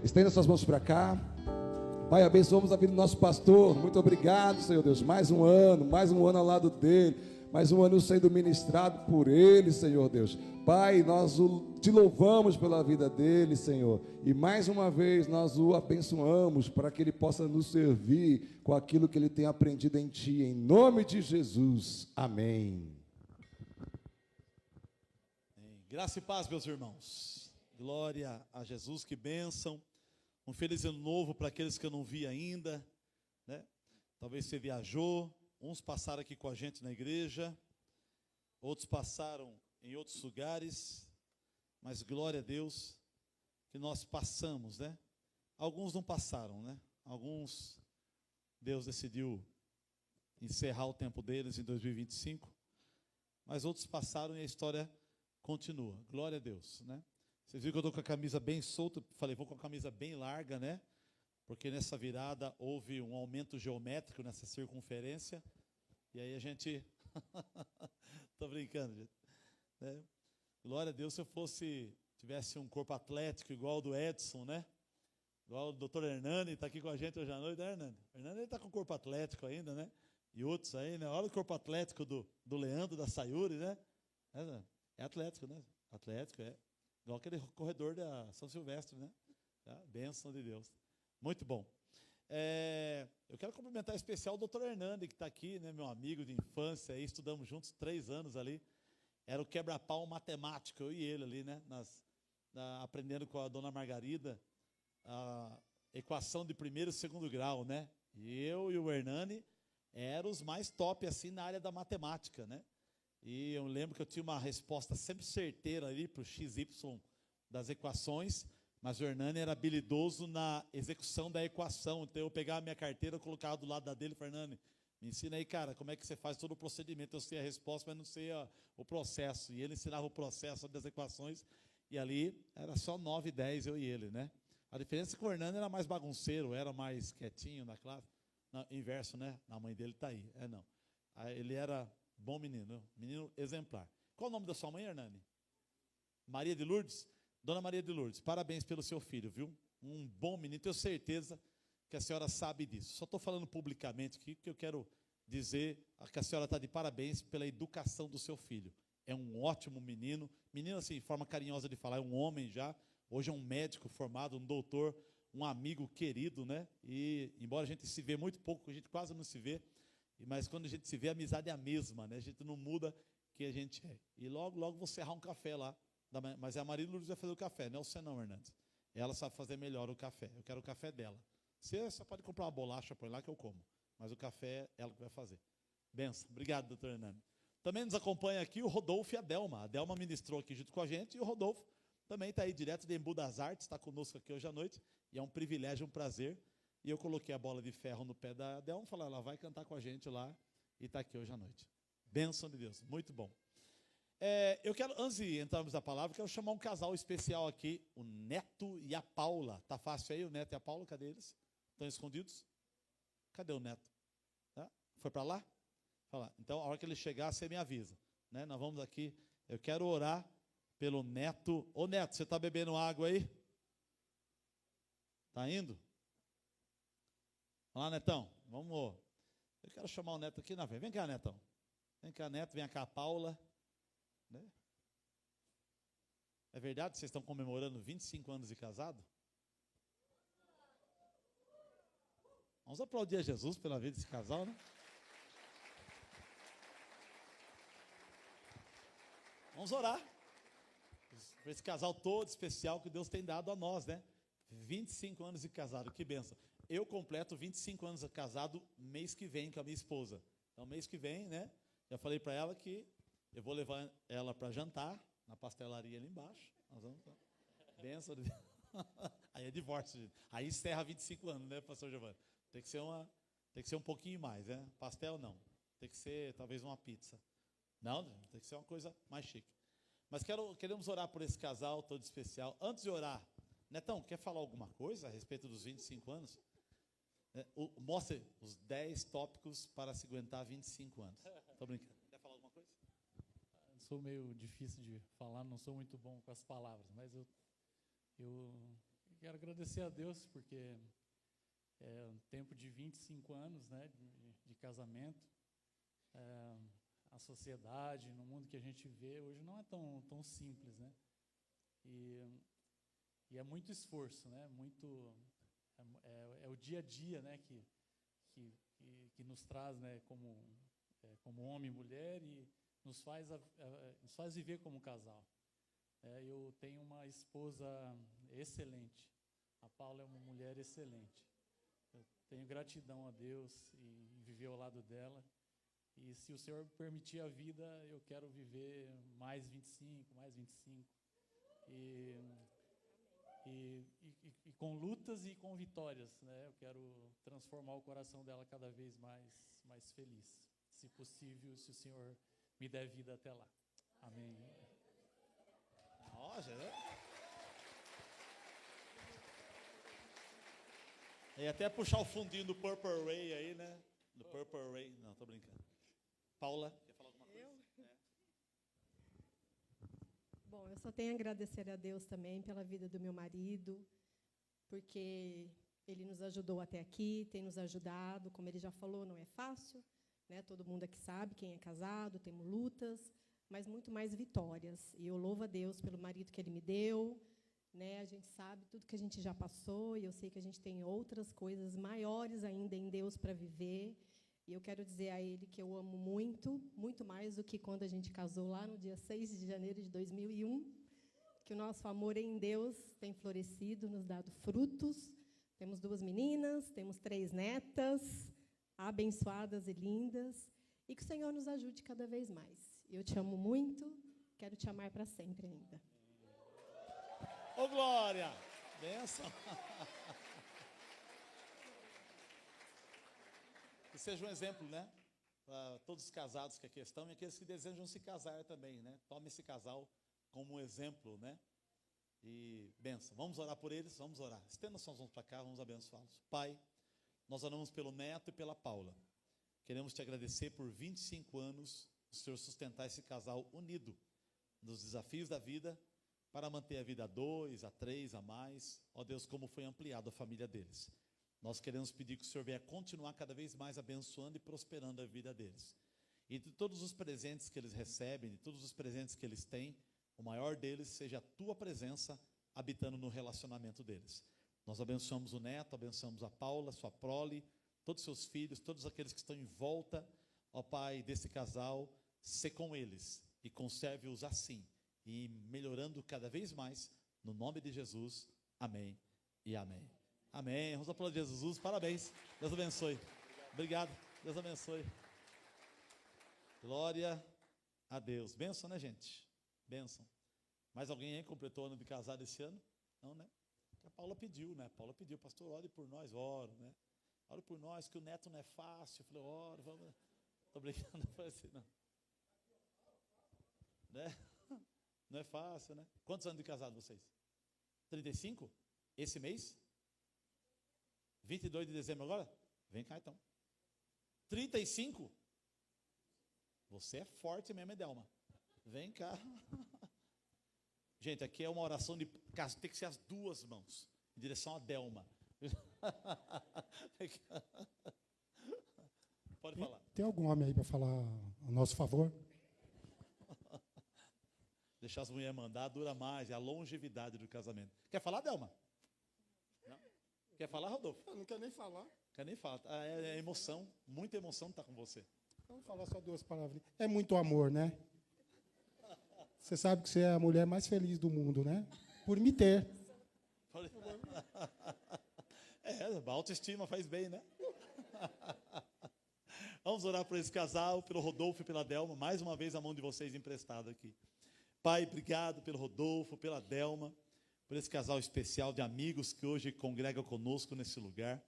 Estenda suas mãos para cá. Pai, abençoamos a vida do nosso pastor. Muito obrigado, Senhor Deus. Mais um ano ao lado dele. Mais um ano sendo ministrado por ele, Senhor Deus. Pai, nós te louvamos pela vida dele, Senhor. E mais uma vez nós o abençoamos para que ele possa nos servir com aquilo que ele tem aprendido em Ti. Em nome de Jesus. Amém. Graça e paz, meus irmãos. Glória a Jesus, que bênção. Um feliz ano novo para aqueles que eu não vi ainda, né? Talvez você viajou, uns passaram aqui com a gente na igreja, outros passaram em outros lugares, mas glória a Deus que nós passamos, né? Alguns não passaram, né? Alguns, Deus decidiu encerrar o tempo deles em 2025, mas outros passaram e a história continua. Glória a Deus, né? Vocês viram que eu estou com a camisa bem solta, falei, vou com a camisa bem larga, né? Porque nessa virada houve um aumento geométrico nessa circunferência, e aí a gente, estou brincando, gente, né? Glória a Deus, se eu tivesse um corpo atlético igual o do Edson, né? Igual o doutor Hernani, está aqui com a gente hoje à noite, né, Hernani? Hernani está com corpo atlético ainda, né? E outros aí, né? Olha o corpo atlético do Leandro, da Sayuri, né? É atlético, né? Atlético, é. Igual aquele corredor da São Silvestre, né? Tá? Bênção de Deus. Muito bom. Eu quero cumprimentar em especial o doutor Hernani, que está aqui, né? Meu amigo de infância, aí, estudamos juntos 3 anos ali. Era o quebra-pau matemático, eu e ele ali, né? Aprendendo com a dona Margarida a equação de primeiro e segundo grau, né? E eu e o Hernani eram os mais top, assim, na área da matemática, né? E eu lembro que eu tinha uma resposta sempre certeira ali para o XY das equações, mas o Hernani era habilidoso na execução da equação. Então eu pegava a minha carteira, eu colocava do lado da dele e falava, Hernani, me ensina aí, cara, como é que você faz todo o procedimento. Eu sei a resposta, mas não sei o processo. E ele ensinava o processo das equações, e ali era só 9 e 10, eu e ele, né? A diferença é que o Hernani era mais bagunceiro, era mais quietinho na classe. Não, inverso, né? A mãe dele está aí. Não. Ele era bom menino exemplar. Qual o nome da sua mãe, Hernani? Maria de Lourdes? Dona Maria de Lourdes, parabéns pelo seu filho, viu? Um bom menino, tenho certeza que a senhora sabe disso. Só estou falando publicamente aqui, porque eu quero dizer que a senhora está de parabéns pela educação do seu filho. É um ótimo menino, assim, forma carinhosa de falar, é um homem já, hoje é um médico formado, um doutor, um amigo querido, né? E embora a gente se vê muito pouco, a gente quase não se vê, mas quando a gente se vê, a amizade é a mesma, né? A gente não muda que a gente é. E logo, logo vou serrar um café lá. Mas é a Maria Lourdes vai fazer o café, não é você não, Hernandes. Ela sabe fazer melhor o café. Eu quero o café dela. Você só pode comprar uma bolacha, põe lá que eu como. Mas o café é ela que vai fazer. Benção. Obrigado, doutor Hernani. Também nos acompanha aqui o Rodolfo e a Delma. A Delma ministrou aqui junto com a gente e o Rodolfo também está aí direto de Embu das Artes, está conosco aqui hoje à noite. E é um privilégio, um prazer. E eu coloquei a bola de ferro no pé da Delma e falei, ela vai cantar com a gente lá e está aqui hoje à noite. Bênção de Deus, muito bom. Eu quero, antes de entrarmos na palavra, quero chamar um casal especial aqui, o Neto e a Paula. Tá fácil aí, o Neto e a Paula, cadê eles? Estão escondidos? Cadê o Neto? Tá? Foi para lá? Fala. Então, a hora que ele chegar, você me avisa. Né? Nós vamos aqui, eu quero orar pelo Neto. Ô Neto, você está bebendo água aí? Está indo? Vamos lá, Netão, vamos. Eu quero chamar o Neto aqui na frente. Vem cá, Netão. Vem cá, Neto, vem cá, Paula. Né? É verdade que vocês estão comemorando 25 anos de casado? Vamos aplaudir a Jesus pela vida desse casal, né? Vamos orar por esse casal todo especial que Deus tem dado a nós, né? 25 anos de casado, que bênção. Eu completo 25 anos de casado mês que vem com a minha esposa. Então, mês que vem, né? Já falei para ela que eu vou levar ela para jantar na pastelaria ali embaixo. Nós vamos. Benção de Deus. Aí é divórcio, gente. Aí encerra 25 anos, né, pastor Giovanni? Tem que ser um pouquinho mais, né? Pastel não. Tem que ser talvez uma pizza. Não, tem que ser uma coisa mais chique. Mas queremos orar por esse casal todo especial. Antes de orar, Netão, quer falar alguma coisa a respeito dos 25 anos? Mostre os 10 tópicos para se aguentar 25 anos. Estou brincando. Quer falar alguma coisa? Sou meio difícil de falar, não sou muito bom com as palavras, mas eu quero agradecer a Deus, porque é um tempo de 25 anos, né, de casamento. A sociedade, no mundo que a gente vê hoje, não é tão simples, né? E é muito esforço, né? É o dia a dia, né, que nos traz, né, como homem e mulher, e nos faz viver como casal. Eu tenho uma esposa excelente. A Paula é uma mulher excelente. Eu tenho gratidão a Deus em viver ao lado dela. E se o Senhor permitir a vida, eu quero viver mais 25, mais 25. E com lutas e com vitórias, né? Eu quero transformar o coração dela cada vez mais feliz. Se possível, se o Senhor me der vida até lá. Amém. Nossa, e até puxar o fundinho do Purple Ray aí, né? Do Purple Ray. Não, tô brincando. Paula, quer falar alguma coisa? Bom, eu só tenho a agradecer a Deus também pela vida do meu marido, porque ele nos ajudou até aqui, tem nos ajudado, como ele já falou, não é fácil, né? Todo mundo aqui sabe, quem é casado, temos lutas, mas muito mais vitórias. E eu louvo a Deus pelo marido que ele me deu, né? A gente sabe tudo que a gente já passou, e eu sei que a gente tem outras coisas maiores ainda em Deus para viver. E eu quero dizer a ele que eu amo muito, muito mais do que quando a gente casou lá no dia 6 de janeiro de 2001, que o nosso amor em Deus tem florescido, nos dado frutos. Temos 2 meninas, temos 3 netas, abençoadas e lindas, e que o Senhor nos ajude cada vez mais. Eu te amo muito, quero te amar para sempre ainda. Ô, Glória! Benção! Que seja um exemplo, né? Para todos os casados que aqui estão e aqueles que desejam se casar também, né? Tome esse casal como um exemplo, né? E benção. Vamos orar por eles? Vamos orar. Estenda suas mãos para cá, vamos abençoá-los. Pai, nós oramos pelo Neto e pela Paula. Queremos te agradecer por 25 anos, o Senhor sustentar esse casal unido nos desafios da vida, para manter a vida a 2, a 3, a mais. Ó Deus, como foi ampliado a família deles. Nós queremos pedir que o Senhor venha continuar cada vez mais abençoando e prosperando a vida deles. E de todos os presentes que eles recebem, de todos os presentes que eles têm, o maior deles seja a tua presença habitando no relacionamento deles. Nós abençoamos o Neto, abençoamos a Paula, sua prole, todos os seus filhos, todos aqueles que estão em volta, ó Pai, desse casal, se com eles e conserve-os assim, e melhorando cada vez mais, no nome de Jesus, amém e amém. Amém, vamos aplaudir Jesus, parabéns, Deus abençoe. Obrigado, Deus abençoe. Glória a Deus. Bênção, né, gente? Bênção. Mais alguém aí completou o ano de casado esse ano? Não, né? A Paula pediu, né? A Paula pediu, pastor, ore por nós, oro, né? Ore por nós, que o neto não é fácil. Eu falei, oro, vamos. Estou brincando, não foi assim, não. Né? Não é fácil, né? Quantos anos de casado vocês? 35? Esse mês? 22 de dezembro agora? Vem cá então. 35? Você é forte mesmo, Edelma. Vem cá. Gente, aqui é uma oração de caso, tem que ser as 2 mãos, em direção a Delma. Pode falar. Tem algum homem aí para falar a nosso favor? Deixar as mulheres mandar dura mais, é a longevidade do casamento. Quer falar, Delma? Não? Quer falar, Rodolfo? Eu não quero nem falar. Quer nem falar. É emoção, muita emoção está com você. Vamos falar só 2 palavras. É muito amor, né? Você sabe que você é a mulher mais feliz do mundo, né? Por me ter. A autoestima faz bem, né? Vamos orar por esse casal, pelo Rodolfo e pela Delma. Mais uma vez a mão de vocês emprestada aqui. Pai, obrigado pelo Rodolfo, pela Delma, por esse casal especial de amigos que hoje congregam conosco nesse lugar.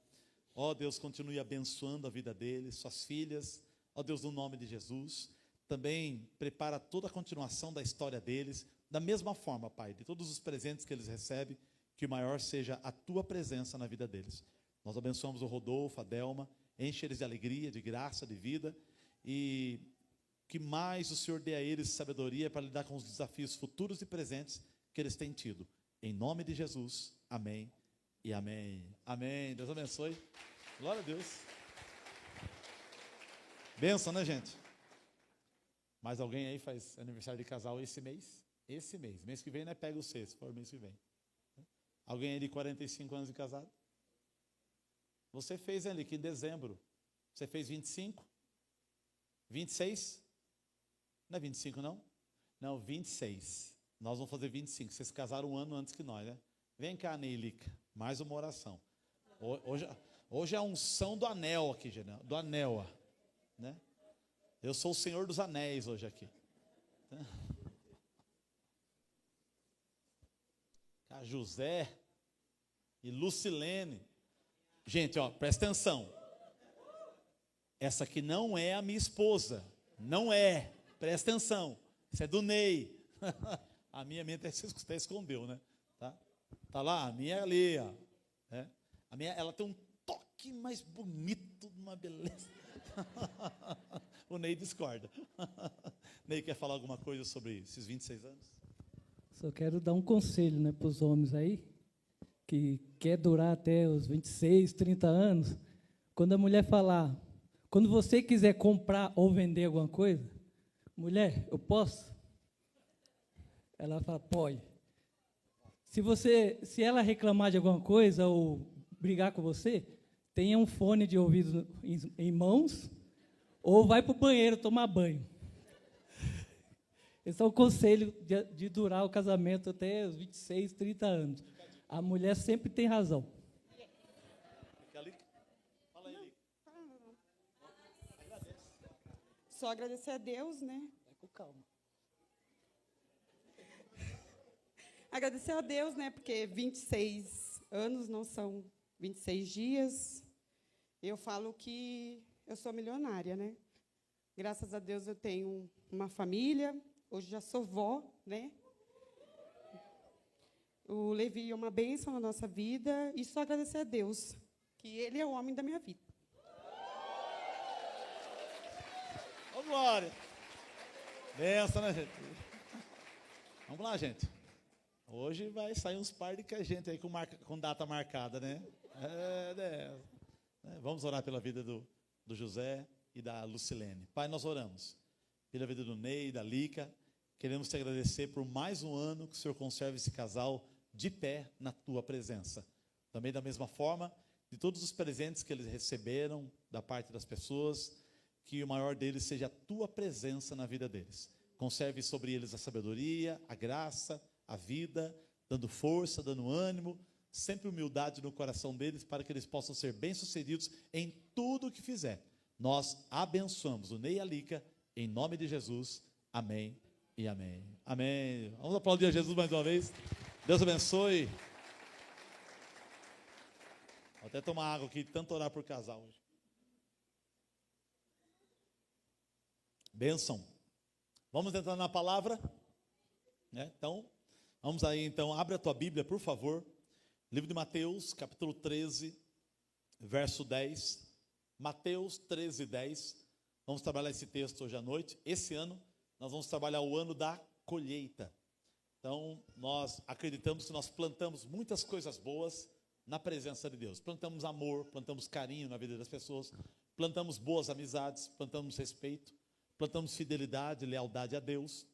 Ó Deus, continue abençoando a vida deles, suas filhas. Ó Deus, no nome de Jesus. Também prepara toda a continuação da história deles. Da mesma forma, Pai, de todos os presentes que eles recebem, que o maior seja a tua presença na vida deles. Nós abençoamos o Rodolfo, a Delma, enche eles de alegria, de graça, de vida, e que mais o Senhor dê a eles sabedoria para lidar com os desafios futuros e presentes que eles têm tido. Em nome de Jesus, amém e amém. Amém. Deus abençoe. Glória a Deus. Bênção, né, gente? Mais alguém aí faz aniversário de casal esse mês? Esse mês. Mês que vem, né? Pega o sexto, se for mês que vem. Alguém aí de 45 anos de casado? Você fez ali que em dezembro. Você fez 25? 26? Não é 25, não? Não, 26. Nós vamos fazer 25. Vocês casaram um ano antes que nós, né? Vem cá, Neilica. Mais uma oração. Hoje é a unção do anel aqui, gente. Do anel, ó, né? Eu sou o Senhor dos Anéis hoje aqui. A José e Lucilene. Gente, ó, presta atenção. Essa aqui não é a minha esposa. Não é. Presta atenção. Isso é do Ney. A minha até escondeu, né? Tá lá, a minha é ali, ó. A minha, ela tem um toque mais bonito, uma beleza. O Ney discorda. Ney, quer falar alguma coisa sobre esses 26 anos? Só quero dar um conselho, né, para os homens aí, que quer durar até os 26, 30 anos. Quando a mulher falar, quando você quiser comprar ou vender alguma coisa, mulher, eu posso? Ela fala, pode. Se ela reclamar de alguma coisa ou brigar com você, tenha um fone de ouvido em mãos ou vai para o banheiro tomar banho. Esse é o conselho de durar o casamento até os 26, 30 anos. A mulher sempre tem razão. Fala aí. Só agradecer a Deus, né? Vai com calma. Agradecer a Deus, né? Porque 26 anos não são 26 dias. Eu falo que eu sou milionária, né? Graças a Deus eu tenho uma família. Hoje já sou vó, né? O Levi é uma bênção na nossa vida. E só agradecer a Deus, que Ele é o homem da minha vida. Ô, glória. Benção, né, gente? Vamos lá, gente. Hoje vai sair uns par de gente aí com data marcada, né? Vamos orar pela vida do José e da Lucilene. Pai, nós oramos pela vida do Ney, da Lica. Queremos te agradecer por mais um ano que o Senhor conserve esse casal de pé na tua presença. Também da mesma forma, de todos os presentes que eles receberam da parte das pessoas, que o maior deles seja a tua presença na vida deles. Conserve sobre eles a sabedoria, a graça, a vida, dando força, dando ânimo, sempre humildade no coração deles, para que eles possam ser bem-sucedidos em tudo o que fizer. Nós abençoamos o Ney e a Lica, em nome de Jesus. Amém e amém. Amém. Vamos aplaudir a Jesus mais uma vez. Deus abençoe. Vou até tomar água aqui, tanto orar por casal hoje. Bênção. Vamos entrar na palavra, né? Então, vamos aí, então, abre a tua Bíblia, por favor. Livro de Mateus, capítulo 13, verso 10. Mateus 13, 10. Vamos trabalhar esse texto hoje à noite. Esse ano, nós vamos trabalhar o ano da colheita. Então, nós acreditamos que nós plantamos muitas coisas boas na presença de Deus. Plantamos amor, plantamos carinho na vida das pessoas, plantamos boas amizades, plantamos respeito, plantamos fidelidade, lealdade a Deus,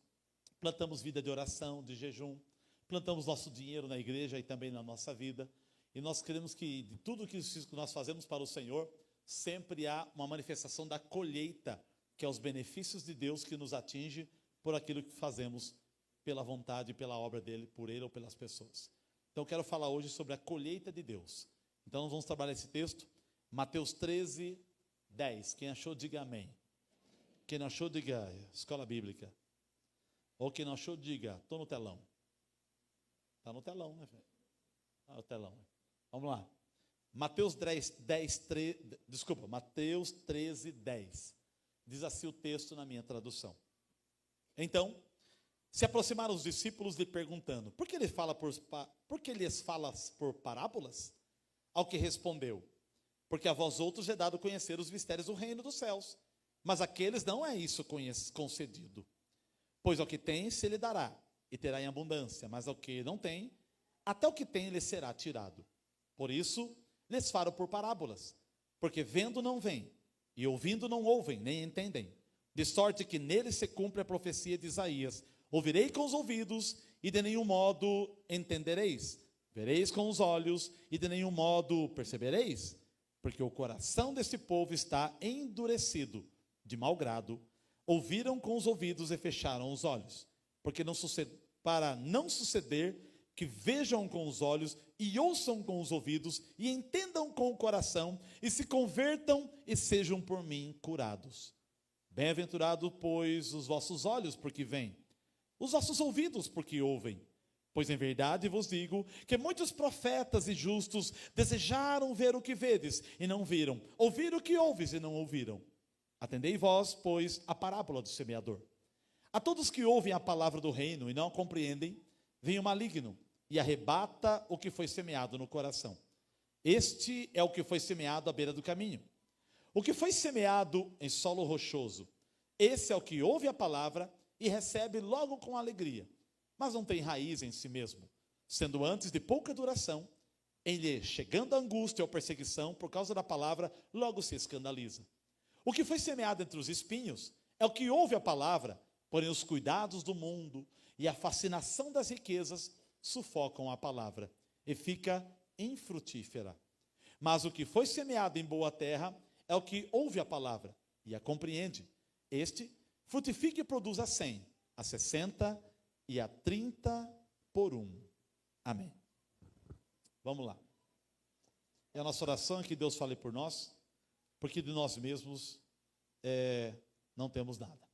plantamos vida de oração, de jejum, plantamos nosso dinheiro na igreja e também na nossa vida. E nós queremos que de tudo que nós fazemos para o Senhor, sempre há uma manifestação da colheita, que é os benefícios de Deus que nos atinge por aquilo que fazemos pela vontade e pela obra dele, por ele ou pelas pessoas. Então eu quero falar hoje sobre a colheita de Deus. Então nós vamos trabalhar esse texto, Mateus 13, 10. Quem achou, diga amém. Quem não achou, diga escola bíblica. Ou quem não achou, diga, estou no telão. Está no telão, né, filho? Está no telão. Vamos lá. Mateus 13, 10. Diz assim o texto na minha tradução. Então, se aproximaram os discípulos lhe perguntando, por que lhes fala por parábolas? Ao que respondeu, porque a vós outros é dado conhecer os mistérios do reino dos céus, mas àqueles não é isso concedido. Pois ao que tem se lhe dará, e terá em abundância, mas ao que não tem, até o que tem lhe será tirado. Por isso, lhes falo por parábolas, porque vendo não veem, e ouvindo não ouvem, nem entendem. De sorte que neles se cumpre a profecia de Isaías: ouvirei com os ouvidos, e de nenhum modo entendereis. Vereis com os olhos, e de nenhum modo percebereis. Porque o coração desse povo está endurecido, de mau grado. Ouviram com os ouvidos e fecharam os olhos. Para não suceder que vejam com os olhos, e ouçam com os ouvidos, e entendam com o coração, e se convertam e sejam por mim curados. Bem-aventurado, pois, os vossos olhos, porque veem, os vossos ouvidos, porque ouvem. Pois em verdade vos digo que muitos profetas e justos desejaram ver o que vedes, e não viram, ouvir o que ouves, e não ouviram. Atendei vós, pois, a parábola do semeador. A todos que ouvem a palavra do reino e não a compreendem, vem o maligno e arrebata o que foi semeado no coração. Este é o que foi semeado à beira do caminho. O que foi semeado em solo rochoso, esse é o que ouve a palavra e recebe logo com alegria, mas não tem raiz em si mesmo, sendo antes de pouca duração, ele, chegando a angústia ou perseguição por causa da palavra, logo se escandaliza. O que foi semeado entre os espinhos é o que ouve a palavra, porém os cuidados do mundo e a fascinação das riquezas sufocam a palavra e fica infrutífera. Mas o que foi semeado em boa terra é o que ouve a palavra e a compreende. Este frutifica e produz a 100, a 60 e a 30 por 1. Amém. Vamos lá. E a nossa oração é que Deus fale por nós, porque de nós mesmos não temos nada.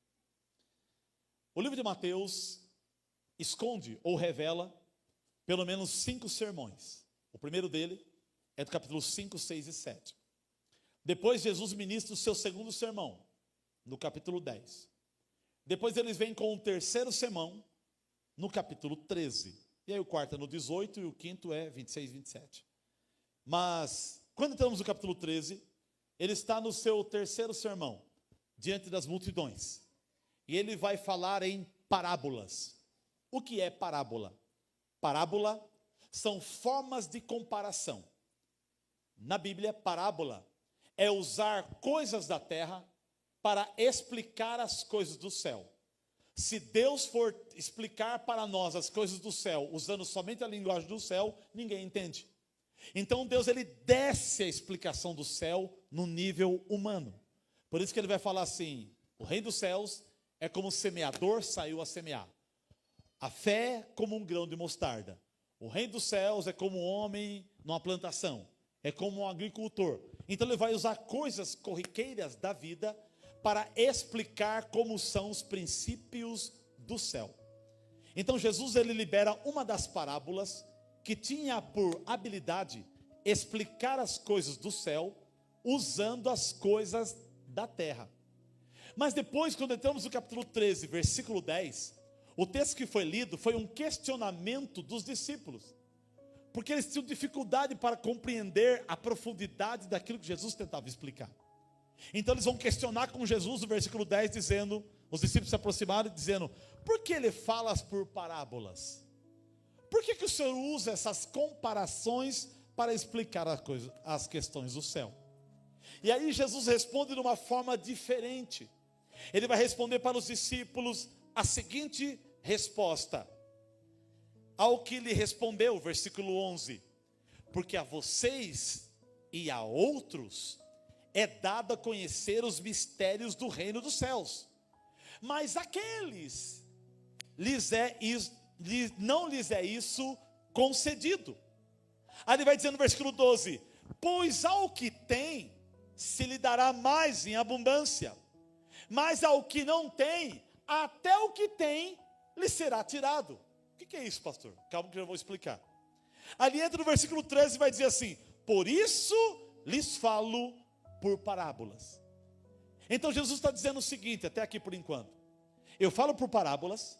O livro de Mateus esconde ou revela pelo menos 5 sermões. O primeiro dele é do capítulo 5, 6 e 7. Depois Jesus ministra o seu segundo sermão, no capítulo 10. Depois eles vêm com o terceiro sermão, no capítulo 13. E aí o quarto é no 18 e o quinto é 26 e 27. Mas, quando entramos no capítulo 13, ele está no seu terceiro sermão, diante das multidões. E ele vai falar em parábolas. O que é parábola? Parábola são formas de comparação. Na Bíblia, parábola é usar coisas da terra para explicar as coisas do céu. Se Deus for explicar para nós as coisas do céu, usando somente a linguagem do céu, ninguém entende. Então Deus, ele desce a explicação do céu no nível humano. Por isso que ele vai falar assim: o reino dos céus é como o semeador saiu a semear. A fé é como um grão de mostarda. O reino dos céus é como um homem numa plantação. É como um agricultor. Então ele vai usar coisas corriqueiras da vida para explicar como são os princípios do céu. Então Jesus, ele libera uma das parábolas que tinha por habilidade explicar as coisas do céu usando as coisas da terra. Mas depois, quando entramos no capítulo 13, versículo 10, o texto que foi lido foi um questionamento dos discípulos, porque eles tinham dificuldade para compreender a profundidade daquilo que Jesus tentava explicar. Então eles vão questionar com Jesus no versículo 10, dizendo, os discípulos se aproximaram e dizendo: por que ele fala por parábolas? Por que o Senhor usa essas comparações para explicar as questões do céu? E aí Jesus responde de uma forma diferente. Ele vai responder para os discípulos a seguinte resposta: ao que lhe respondeu, versículo 11: porque a vocês e a outros é dado a conhecer os mistérios do reino dos céus, mas aqueles não lhes é isso concedido. Aí ele vai dizer no versículo 12: pois ao que tem se lhe dará mais em abundância, mas ao que não tem, até o que tem lhe será tirado. O que é isso, pastor? Calma que eu vou explicar. Ali entra no versículo 13 e vai dizer assim: por isso lhes falo por parábolas. Então Jesus está dizendo o seguinte, até aqui por enquanto: eu falo por parábolas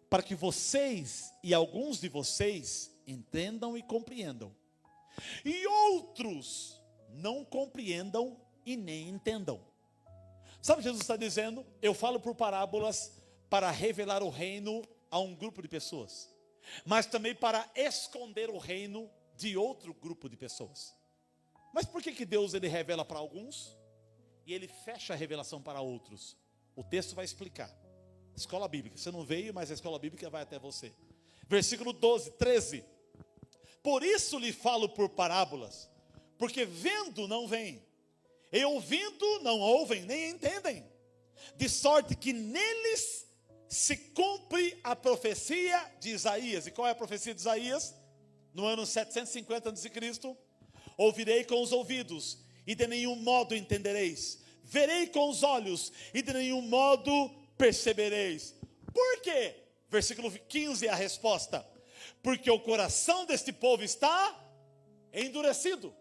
para que vocês e alguns de vocês entendam e compreendam, e outros não compreendam e nem entendam. Sabe o que Jesus está dizendo? Eu falo por parábolas para revelar o reino a um grupo de pessoas, mas também para esconder o reino de outro grupo de pessoas. Mas por que Deus ele revela para alguns e ele fecha a revelação para outros? O texto vai explicar. Escola bíblica, você não veio, mas a escola bíblica vai até você. Versículo 12, 13. Por isso lhe falo por parábolas, porque vendo não veem, e ouvindo não ouvem, nem entendem. De sorte que neles se cumpre a profecia de Isaías. E qual é a profecia de Isaías? No ano 750 a.C., ouvirei com os ouvidos, e de nenhum modo entendereis. Verei com os olhos, e de nenhum modo percebereis. Por quê? Versículo 15 é a resposta. Porque o coração deste povo está endurecido.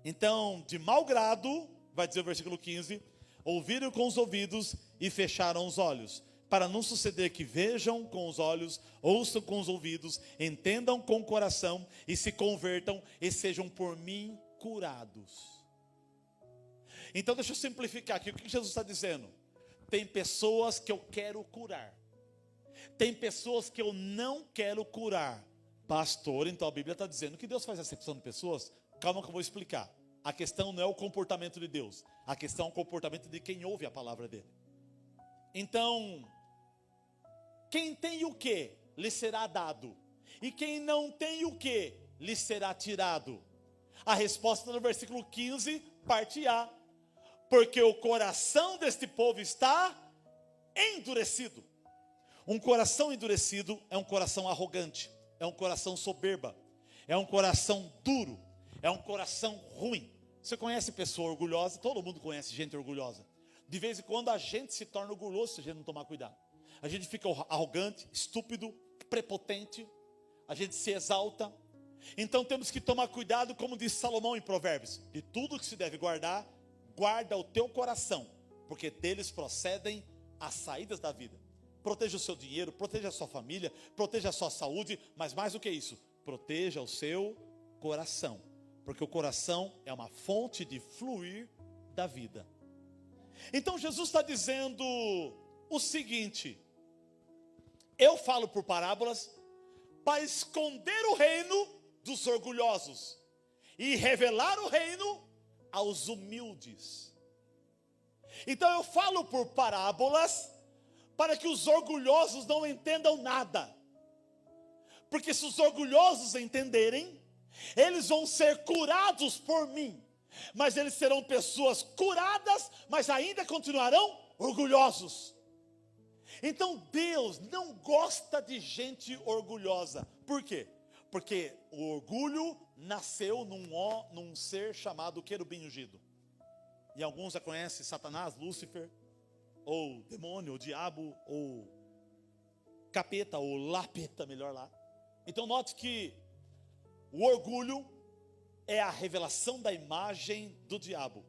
Então, de mau grado, vai dizer o versículo 15, ouviram com os ouvidos e fecharam os olhos, para não suceder que vejam com os olhos, ouçam com os ouvidos, entendam com o coração e se convertam e sejam por mim curados. Então deixa eu simplificar aqui, o que Jesus está dizendo? Tem pessoas que eu quero curar, tem pessoas que eu não quero curar. Pastor, então a Bíblia está dizendo que Deus faz acepção de pessoas? Calma que eu vou explicar. A questão não é o comportamento de Deus, a questão é o comportamento de quem ouve a palavra dele. Então, quem tem o que lhe será dado, e quem não tem o que lhe será tirado. A resposta no versículo 15, parte A. Porque o coração deste povo está endurecido. Um coração endurecido é um coração arrogante, é um coração soberba, é um coração duro, é um coração ruim. Você conhece pessoa orgulhosa? Todo mundo conhece gente orgulhosa. De vez em quando a gente se torna orgulhoso se a gente não tomar cuidado. A gente fica arrogante, estúpido, prepotente, a gente se exalta. Então temos que tomar cuidado, como diz Salomão em Provérbios: de tudo que se deve guardar, guarda o teu coração, porque deles procedem as saídas da vida. Proteja o seu dinheiro, proteja a sua família, proteja a sua saúde, mas mais do que isso, proteja o seu coração, porque o coração é uma fonte de fluir da vida. Então Jesus está dizendo o seguinte: eu falo por parábolas para esconder o reino dos orgulhosos e revelar o reino aos humildes. Então eu falo por parábolas para que os orgulhosos não entendam nada, porque se os orgulhosos entenderem, eles vão ser curados por mim, mas eles serão pessoas curadas, mas ainda continuarão orgulhosos. Então Deus não gosta de gente orgulhosa. Por quê? Porque o orgulho nasceu num ser chamado querubim ungido. E alguns já conhecem Satanás, Lúcifer, ou demônio, ou diabo, ou capeta, ou lapeta, melhor lá. Então note que o orgulho é a revelação da imagem do diabo,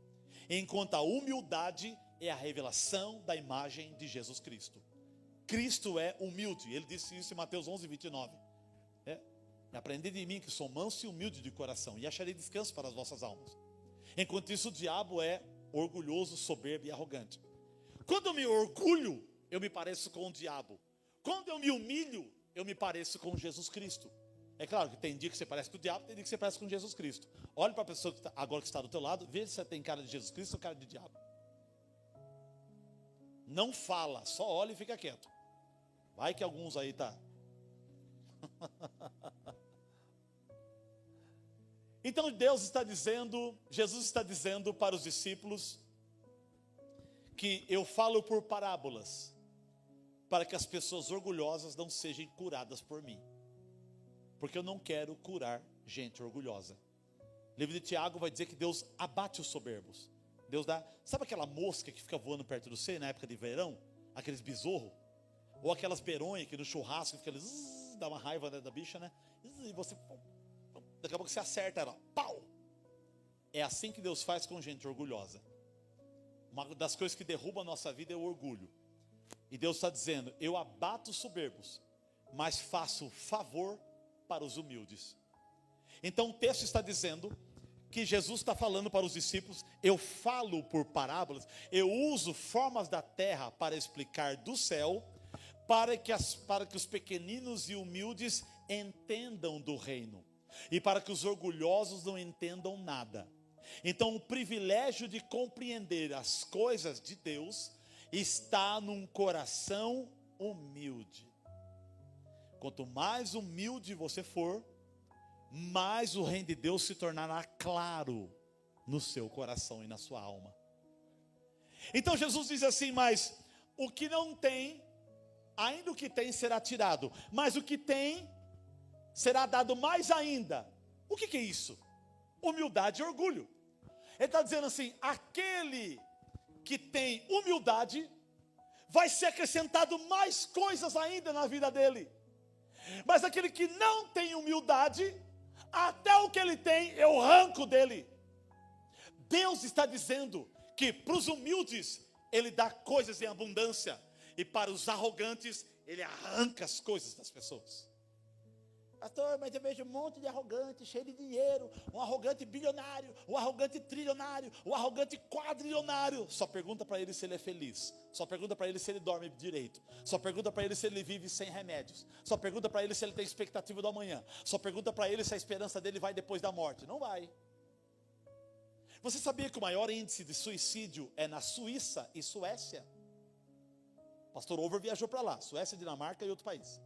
enquanto a humildade é a revelação da imagem de Jesus Cristo. Cristo é humilde, ele disse isso em Mateus 11, 29. Aprendi de mim que sou manso e humilde de coração, e acharei descanso para as vossas almas. Enquanto isso, o diabo é orgulhoso, soberbo e arrogante. Quando eu me orgulho, eu me pareço com o diabo. Quando eu me humilho, eu me pareço com Jesus Cristo. É claro que tem dia que você parece com o diabo, tem dia que você parece com Jesus Cristo. Olhe para a pessoa que agora que está do teu lado, veja se você tem cara de Jesus Cristo ou cara de diabo. Não fala, só olha e fica quieto. Vai que alguns aí tá. Então Jesus está dizendo para os discípulos que eu falo por parábolas, para que as pessoas orgulhosas não sejam curadas por mim, porque eu não quero curar gente orgulhosa. O livro de Tiago vai dizer que Deus abate os soberbos. Deus dá, sabe aquela mosca que fica voando perto do você na época de verão? Aqueles besouro, ou aquelas beronhas que no churrasco fica dá uma raiva, né, da bicha, né? E você, daqui a pouco você acerta ela, pau! É assim que Deus faz com gente orgulhosa. Uma das coisas que derruba a nossa vida é o orgulho. E Deus está dizendo: eu abato os soberbos, mas faço favor para os humildes. Então o texto está dizendo que Jesus está falando para os discípulos: eu falo por parábolas, eu uso formas da terra para explicar do céu, para que os pequeninos e humildes entendam do reino, e para que os orgulhosos não entendam nada. Então, o privilégio de compreender as coisas de Deus está num coração humilde. Quanto mais humilde você for, mais o reino de Deus se tornará claro no seu coração e na sua alma. Então Jesus diz assim: mas o que não tem, ainda o que tem será tirado, mas o que tem será dado mais ainda. O que é isso? Humildade e orgulho. Ele está dizendo assim: aquele que tem humildade, vai ser acrescentado mais coisas ainda na vida dele. Mas aquele que não tem humildade, até o que ele tem, eu arranco dele. Deus está dizendo que para os humildes, Ele dá coisas em abundância, e para os arrogantes, Ele arranca as coisas das pessoas. Pastor, mas eu vejo um monte de arrogante, cheio de dinheiro, um arrogante bilionário, um arrogante trilionário, um arrogante quadrilionário. Só pergunta para ele se ele é feliz, só pergunta para ele se ele dorme direito, só pergunta para ele se ele vive sem remédios, só pergunta para ele se ele tem expectativa do amanhã, só pergunta para ele se a esperança dele vai depois da morte. Não vai. Você sabia que o maior índice de suicídio é na Suíça e Suécia? O pastor Over viajou para lá, Suécia, Dinamarca e outro país.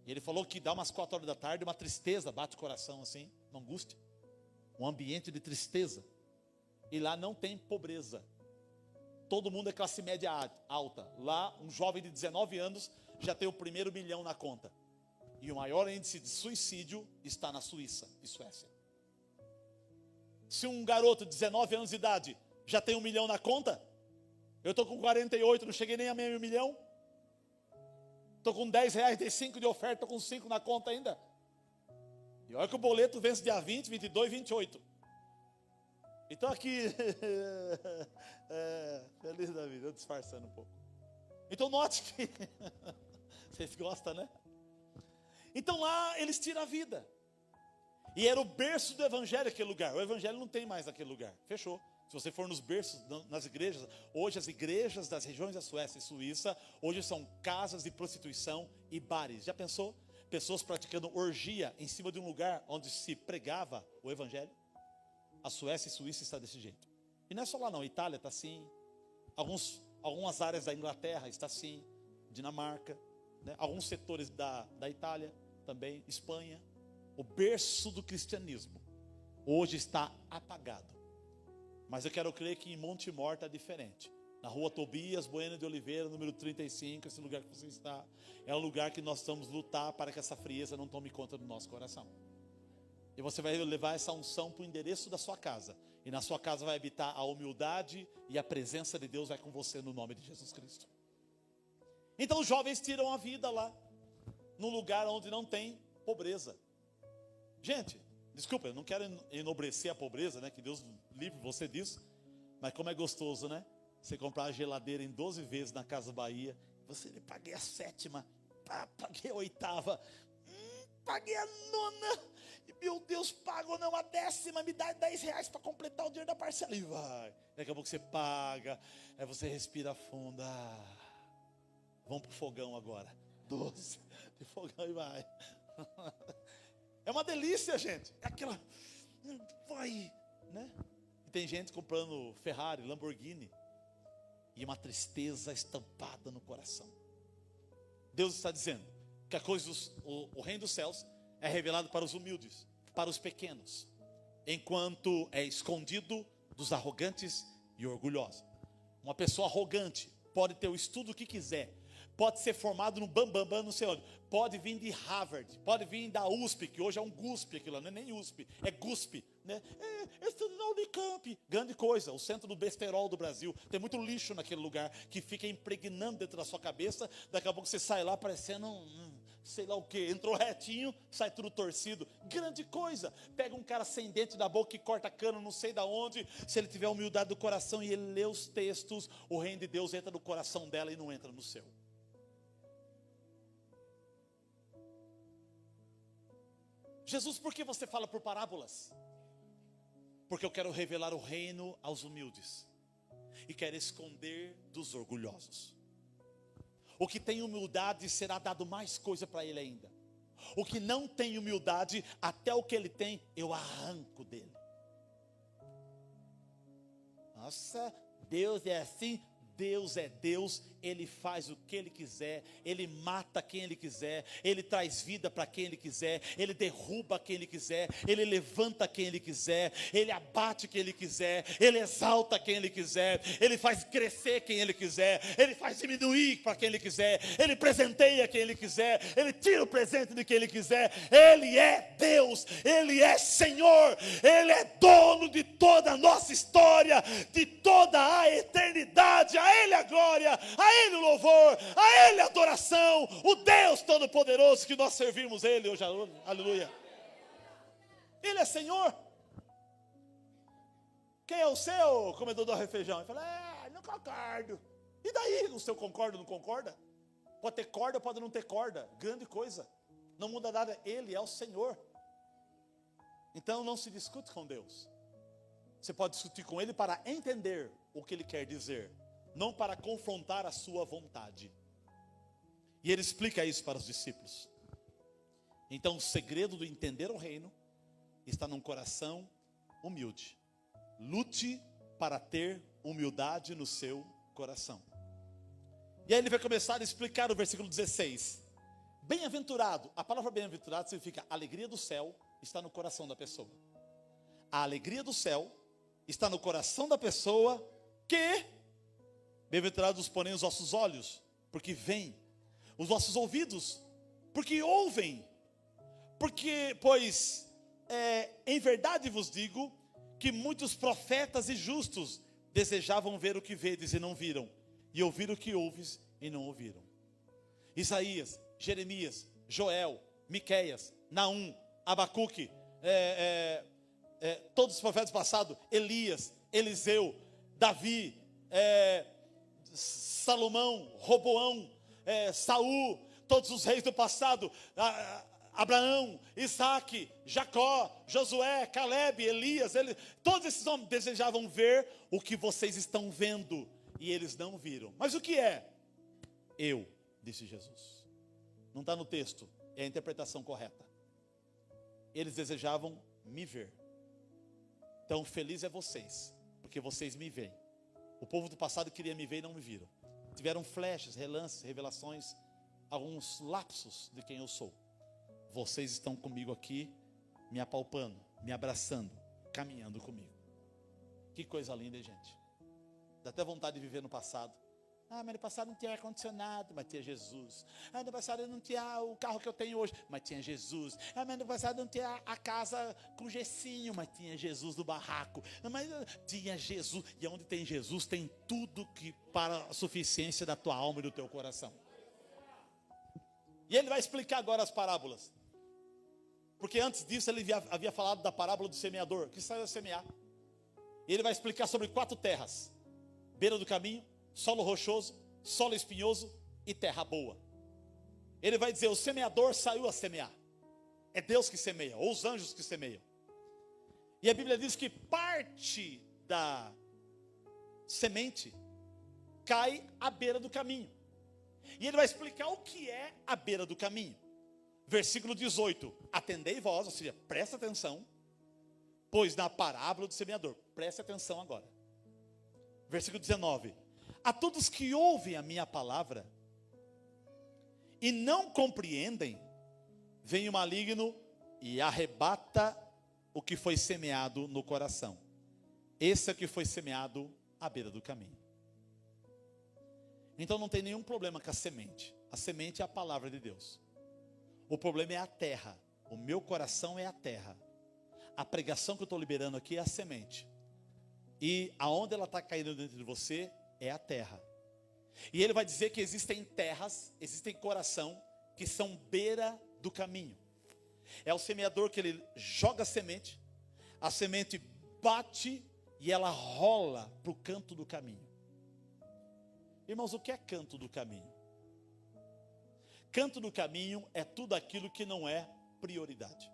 E ele falou que dá umas 4 horas da tarde, uma tristeza bate o coração assim, uma angústia, um ambiente de tristeza. E lá não tem pobreza. Todo mundo é classe média alta. Lá, um jovem de 19 anos já tem o primeiro milhão na conta. E o maior índice de suicídio está na Suíça e Suécia. Se um garoto de 19 anos de idade já tem 1 milhão na conta, eu estou com 48, não cheguei nem a meio milhão. Estou com 10 reais, dei 5 de oferta, estou com 5 na conta ainda. E olha que o boleto vence dia 20, 22, 28. Então aqui, feliz da vida, eu disfarçando um pouco. Então note que, vocês gostam, né? Então lá eles tiram a vida. E era o berço do evangelho aquele lugar. O evangelho não tem mais naquele lugar, fechou. Se você for nos berços, nas igrejas, hoje as igrejas das regiões da Suécia e Suíça, hoje são casas de prostituição e bares. Já pensou? Pessoas praticando orgia em cima de um lugar onde se pregava o evangelho? A Suécia e Suíça está desse jeito. E não é só lá não, a Itália está assim, algumas áreas da Inglaterra está assim, Dinamarca, né? Alguns setores da Itália também, Espanha. O berço do cristianismo hoje está apagado. Mas eu quero crer que em Montemor está diferente. Na rua Tobias Bueno de Oliveira, número 35, esse lugar que você está, é um lugar que nós estamos lutar para que essa frieza não tome conta do nosso coração. E você vai levar essa unção para o endereço da sua casa. E na sua casa vai habitar a humildade e a presença de Deus vai com você no nome de Jesus Cristo. Então os jovens tiram a vida lá, num lugar onde não tem pobreza. Gente, desculpa, eu não quero enobrecer a pobreza, né? Que Deus livre você disso. Mas como é gostoso, né? Você comprar a geladeira em 12 vezes na Casa Bahia. Você, paguei a 7ª, paguei a 8ª, paguei a 9ª. E, meu Deus, pago não a 10ª, me dá 10 reais para completar o dinheiro da parcela. E vai. Daqui a pouco você paga, aí você respira fundo. Vamos pro fogão agora. 12 de fogão e vai. É uma delícia, gente. É aquela, vai, né? E tem gente comprando Ferrari, Lamborghini, e uma tristeza estampada no coração. Deus está dizendo que o reino dos céus é revelado para os humildes, para os pequenos, enquanto é escondido dos arrogantes e orgulhosos. Uma pessoa arrogante pode ter o estudo que quiser, pode ser formado no Bambambam, não sei onde, pode vir de Harvard, pode vir da USP, que hoje é um GUSP, aquilo não é nem USP, é GUSP, né? Estudo na Unicamp, grande coisa, o centro do besterol do Brasil, tem muito lixo naquele lugar, que fica impregnando dentro da sua cabeça, daqui a pouco você sai lá parecendo sei lá o que, entrou retinho, sai tudo torcido, grande coisa. Pega um cara sem dente da boca que corta cano não sei da onde, se ele tiver humildade do coração e ele lê os textos, o reino de Deus entra no coração dela e não entra no seu. Jesus, por que você fala por parábolas? Porque eu quero revelar o reino aos humildes e quero esconder dos orgulhosos. O que tem humildade será dado mais coisa para ele ainda. O que não tem humildade, até o que ele tem, eu arranco dele. Nossa, Deus é assim? Deus é Deus, Ele faz o que Ele quiser, Ele mata quem Ele quiser, Ele traz vida para quem Ele quiser, Ele derruba quem Ele quiser, Ele levanta quem Ele quiser, Ele abate quem Ele quiser, Ele exalta quem Ele quiser, Ele faz crescer quem Ele quiser, Ele faz diminuir para quem Ele quiser, Ele presenteia quem Ele quiser, Ele tira o presente de quem Ele quiser. Ele é Deus, Ele é Senhor, Ele é dono de toda a nossa história, de toda a eternidade. A Ele a glória, a Ele o louvor, a Ele a adoração, o Deus Todo-Poderoso que nós servimos Ele hoje, aleluia. Ele é Senhor. Quem é o seu comedor do arroz e feijão? Ele fala, não concordo. E daí, o seu concorda ou não concorda? Pode ter corda, pode não ter corda, grande coisa, não muda nada, Ele é o Senhor. Então não se discute com Deus, você pode discutir com Ele para entender o que Ele quer dizer, não para confrontar a sua vontade. E ele explica isso para os discípulos. Então o segredo do entender o reino está num coração humilde. Lute para ter humildade no seu coração. E aí ele vai começar a explicar o versículo 16. Bem-aventurado, a palavra bem-aventurado significa alegria do céu está no coração da pessoa. A alegria do céu está no coração da pessoa que... Bem-aventurados, porém, os vossos olhos, porque veem, os vossos ouvidos, porque ouvem, pois em verdade vos digo, que muitos profetas e justos desejavam ver o que vedes e não viram, e ouvir o que ouves e não ouviram. Isaías, Jeremias, Joel, Miqueias, Naum, Abacuque, todos os profetas passados, Elias, Eliseu, Davi, Salomão, Roboão, Saul, todos os reis do passado, Abraão, Isaac, Jacó, Josué, Caleb, Elias, todos esses homens desejavam ver o que vocês estão vendo, e eles não viram. Mas o que é? Eu, disse Jesus. Não está no texto, é a interpretação correta. Eles desejavam me ver. Então feliz é vocês, porque vocês me veem. O povo do passado queria me ver e não me viram. Tiveram flashes, relances, revelações, alguns lapsos de quem eu sou. Vocês estão comigo aqui, me apalpando, me abraçando, caminhando comigo. Que coisa linda, hein, gente? Dá até vontade de viver no passado. Mas no passado não tinha ar-condicionado, mas tinha Jesus. No passado não tinha o carro que eu tenho hoje, mas tinha Jesus. Mas no passado não tinha a casa com gessinho, mas tinha Jesus do barraco. Mas tinha Jesus. E onde tem Jesus tem tudo que para a suficiência da tua alma e do teu coração. E ele vai explicar agora as parábolas. Porque antes disso ele havia falado da parábola do semeador, que saiu a semear. E ele vai explicar sobre 4 terras: beira do caminho, solo rochoso, solo espinhoso e terra boa. Ele vai dizer, o semeador saiu a semear. É Deus que semeia, ou os anjos que semeiam. E a Bíblia diz que parte da semente cai à beira do caminho. E ele vai explicar o que é a beira do caminho. Versículo 18, atendei vós, ou seja, presta atenção, pois na parábola do semeador, presta atenção agora. Versículo 19, a todos que ouvem a minha palavra e não compreendem, vem o maligno e arrebata o que foi semeado no coração. Esse é o que foi semeado à beira do caminho. Então não tem nenhum problema com a semente. A semente é a palavra de Deus. O problema é a terra. O meu coração é a terra. A pregação que eu estou liberando aqui é a semente. E aonde ela está caindo dentro de você é a terra. E ele vai dizer que existem terras, existem coração que são beira do caminho. É o semeador que ele joga a semente bate e ela rola para o canto do caminho. Irmãos, o que é canto do caminho? Canto do caminho é tudo aquilo que não é prioridade.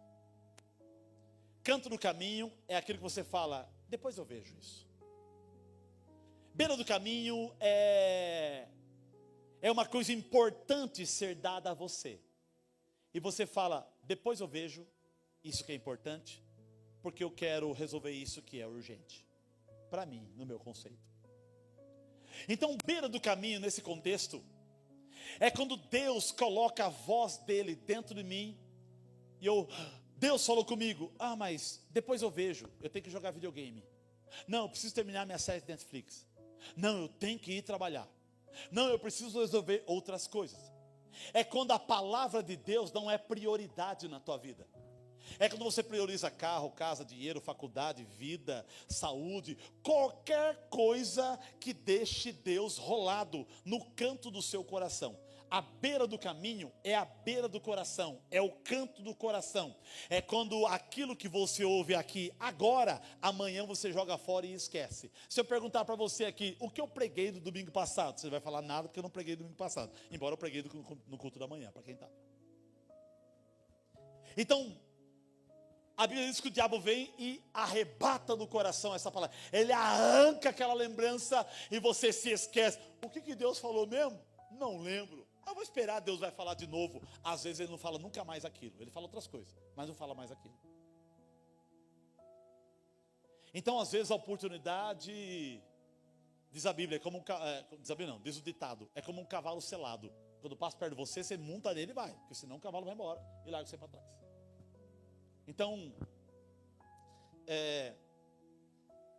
Canto do caminho é aquilo que você fala, depois eu vejo isso. Beira do caminho é uma coisa importante ser dada a você. e você fala, depois eu vejo, isso que é importante, porque eu quero resolver isso que é urgente, para mim, no meu conceito. Então, beira do caminho, nesse contexto, é quando Deus coloca a voz dele dentro de mim, e Deus falou comigo, mas depois eu vejo, eu tenho que jogar videogame. Não, eu preciso terminar minha série de Netflix. Não, eu tenho que ir trabalhar. Não, eu preciso resolver outras coisas. É quando a palavra de Deus não é prioridade na tua vida. É quando você prioriza carro, casa, dinheiro, faculdade, vida, saúde, qualquer coisa que deixe Deus rolado no canto do seu coração. A beira do caminho é a beira do coração, é o canto do coração. É quando aquilo que você ouve aqui agora, amanhã você joga fora e esquece. Se eu perguntar para você aqui, o que eu preguei no domingo passado? Você vai falar nada porque eu não preguei no domingo passado. Embora eu preguei no culto da manhã, para quem está. Então, a Bíblia diz que o diabo vem e arrebata do coração essa palavra. Ele arranca aquela lembrança e você se esquece. O que Deus falou mesmo? Não lembro. Eu vou esperar, Deus vai falar de novo. Às vezes ele não fala nunca mais aquilo. Ele fala outras coisas, mas não fala mais aquilo. Então, às vezes a oportunidade, diz a Bíblia, diz o ditado, é como um cavalo selado. Quando passa perto de você, você monta nele e vai, porque senão o cavalo vai embora e larga você para trás. Então,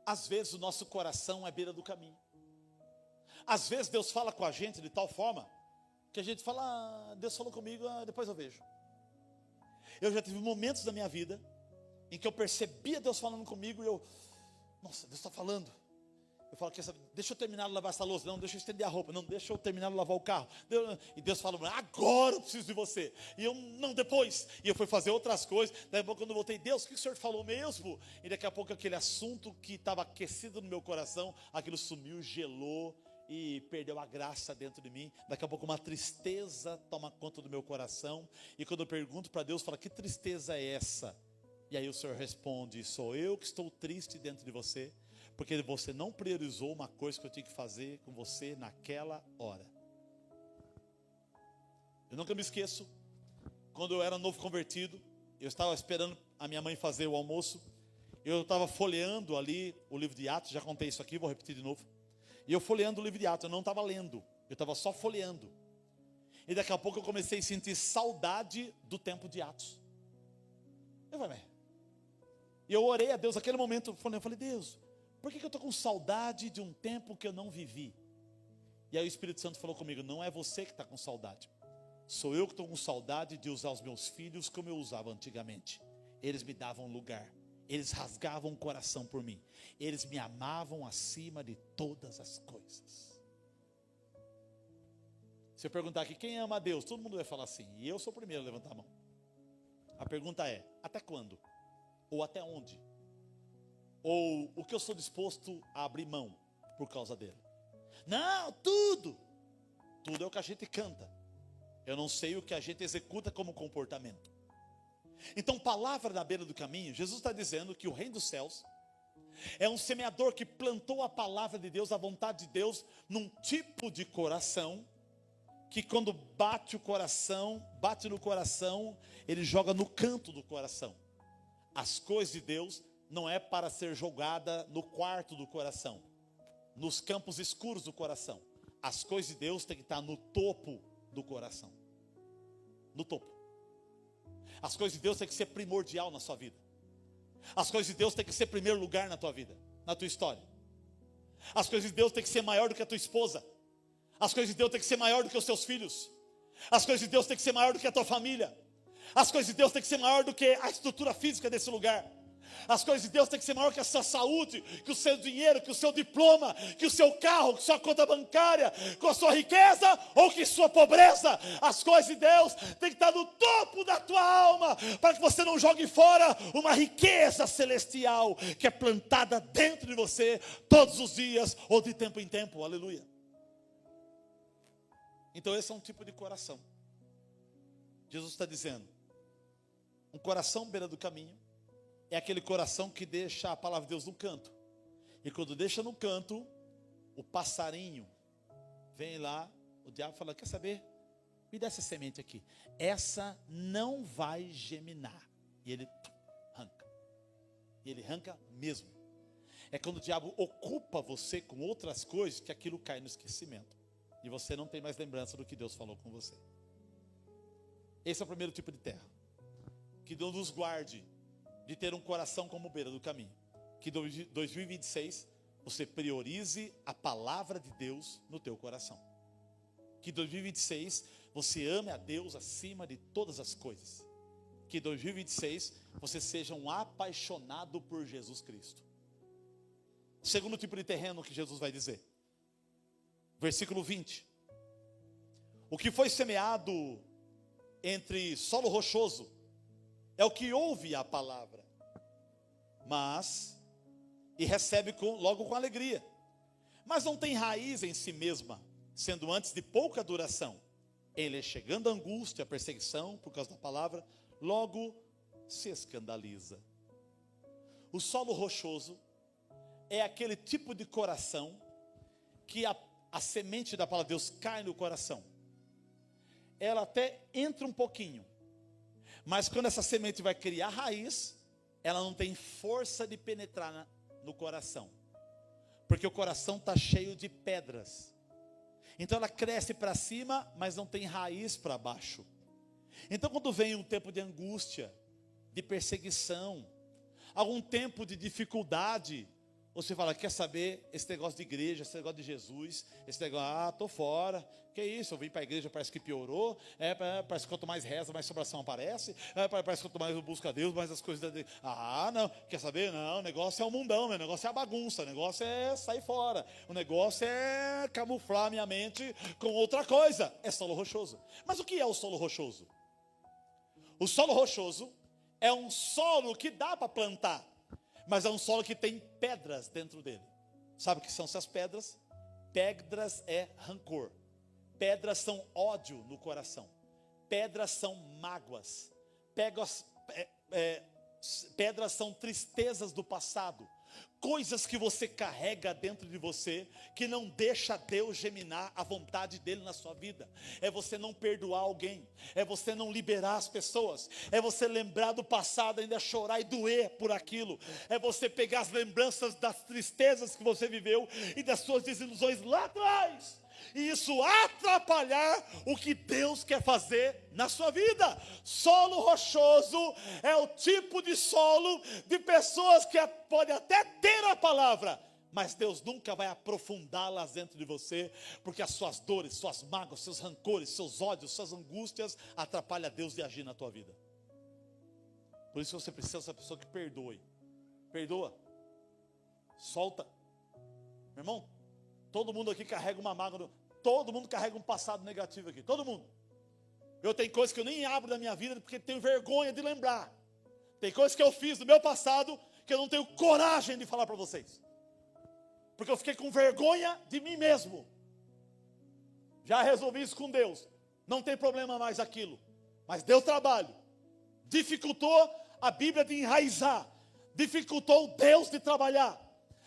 às vezes o nosso coração é beira do caminho. Às vezes Deus fala com a gente de tal forma que a gente fala, Deus falou comigo, depois eu vejo. Eu já tive momentos da minha vida em que eu percebia Deus falando comigo e nossa, Deus está falando. Eu falo, deixa eu terminar de lavar essa louça. Não, deixa eu estender a roupa. Não, deixa eu terminar de lavar o carro. E Deus fala, agora eu preciso de você. E eu, não, depois. E eu fui fazer outras coisas. Daí a pouco, quando eu voltei, Deus, o que o Senhor falou mesmo? E daqui a pouco aquele assunto que estava aquecido no meu coração, aquilo sumiu, gelou e perdeu a graça dentro de mim. Daqui a pouco uma tristeza toma conta do meu coração. E quando eu pergunto para Deus, fala, que tristeza é essa? E aí o Senhor responde, sou eu que estou triste dentro de você, porque você não priorizou uma coisa que eu tinha que fazer com você naquela hora. Eu nunca me esqueço, quando eu era novo convertido, eu estava esperando a minha mãe fazer o almoço, eu estava folheando ali o livro de Atos, já contei isso aqui, vou repetir de novo. E eu folheando o livro de Atos, eu não estava lendo, eu estava só folheando. E daqui a pouco eu comecei a sentir saudade do tempo de Atos. E eu orei a Deus, naquele momento, eu falei, Deus, por que eu estou com saudade de um tempo que eu não vivi? E aí o Espírito Santo falou comigo, não é você que está com saudade. Sou eu que estou com saudade de usar os meus filhos como eu usava antigamente. Eles me davam lugar. Eles rasgavam o coração por mim. Eles me amavam acima de todas as coisas. Se eu perguntar aqui, quem ama a Deus? Todo mundo vai falar assim. E eu sou o primeiro a levantar a mão. A pergunta é, até quando? Ou até onde? Ou o que eu sou disposto a abrir mão por causa dele? Não, tudo. Tudo é o que a gente canta. Eu não sei o que a gente executa como comportamento. Então, palavra na beira do caminho, Jesus está dizendo que o reino dos céus é um semeador que plantou a palavra de Deus, a vontade de Deus, num tipo de coração, que quando bate no coração, ele joga no canto do coração. As coisas de Deus não é para ser jogada no quarto do coração, nos campos escuros do coração. As coisas de Deus têm que estar no topo do coração. No topo. As coisas de Deus têm que ser primordial na sua vida. As coisas de Deus têm que ser primeiro lugar na tua vida, na tua história. As coisas de Deus têm que ser maior do que a tua esposa. As coisas de Deus têm que ser maior do que os teus filhos. As coisas de Deus têm que ser maior do que a tua família. As coisas de Deus têm que ser maior do que a estrutura física desse lugar. As coisas de Deus têm que ser maior que a sua saúde, que o seu dinheiro, que o seu diploma, que o seu carro, que sua conta bancária, com a sua riqueza ou que sua pobreza. As coisas de Deus têm que estar no topo da tua alma, para que você não jogue fora uma riqueza celestial que é plantada dentro de você todos os dias ou de tempo em tempo. Aleluia. Então esse é um tipo de coração. Jesus está dizendo, um coração beira do caminho é aquele coração que deixa a palavra de Deus no canto. E quando deixa no canto, o passarinho vem lá, o diabo fala, quer saber? me dá essa semente aqui. Essa não vai germinar. E ele arranca. E ele arranca mesmo. É quando o diabo ocupa você com outras coisas que aquilo cai no esquecimento. E você não tem mais lembrança do que Deus falou com você. Esse é o primeiro tipo de terra. Que Deus nos guarde de ter um coração como beira do caminho. Que 2026 você priorize a palavra de Deus no teu coração. Que 2026 você ame a Deus acima de todas as coisas. Que 2026 você seja um apaixonado por Jesus Cristo. Segundo tipo de terreno que Jesus vai dizer. Versículo 20. O que foi semeado entre solo rochoso é o que ouve a palavra, e recebe logo com alegria, mas não tem raiz em si mesma, sendo antes de pouca duração. Ele, chegando a angústia, a perseguição por causa da palavra, logo se escandaliza. O solo rochoso é aquele tipo de coração que a semente da palavra de Deus cai no coração. Ela até entra um pouquinho, mas quando essa semente vai criar raiz, ela não tem força de penetrar no coração, porque o coração está cheio de pedras. Então ela cresce para cima, mas não tem raiz para baixo. Então quando vem um tempo de angústia, de perseguição, algum tempo de dificuldade, você fala, quer saber, esse negócio de igreja, esse negócio de Jesus, esse negócio, tô fora, que isso, eu vim para a igreja, parece que piorou, parece que quanto mais reza, mais sobração aparece, parece que quanto mais eu busco a Deus, mais as coisas, não, quer saber, não, o negócio é o mundão, o negócio é a bagunça, o negócio é sair fora, o negócio é camuflar minha mente com outra coisa, é solo rochoso. Mas o que é o solo rochoso? O solo rochoso é um solo que dá para plantar, mas é um solo que tem pedras dentro dele. Sabe o que são essas pedras? Pedras é rancor. Pedras são ódio no coração. Pedras são mágoas. Pedras são tristezas do passado. Coisas que você carrega dentro de você, que não deixa Deus germinar a vontade dele na sua vida. É você não perdoar alguém, é você não liberar as pessoas, é você lembrar do passado, ainda chorar e doer por aquilo, é você pegar as lembranças das tristezas que você viveu e das suas desilusões lá atrás, e isso atrapalhar o que Deus quer fazer na sua vida. Solo rochoso é o tipo de solo de pessoas que podem até ter a palavra, mas Deus nunca vai aprofundá-las dentro de você, porque as suas dores, suas mágoas, seus rancores, seus ódios, suas angústias atrapalham Deus de agir na tua vida. Por isso você precisa ser uma pessoa que perdoe. Perdoa. Solta. Meu irmão, todo mundo aqui carrega uma mágoa, todo mundo carrega um passado negativo aqui, todo mundo. Eu tenho coisas que eu nem abro da minha vida porque tenho vergonha de lembrar. Tem coisas que eu fiz no meu passado que eu não tenho coragem de falar para vocês, porque eu fiquei com vergonha de mim mesmo. Já resolvi isso com Deus, não tem problema mais aquilo, mas deu trabalho, dificultou a Bíblia de enraizar, dificultou Deus de trabalhar,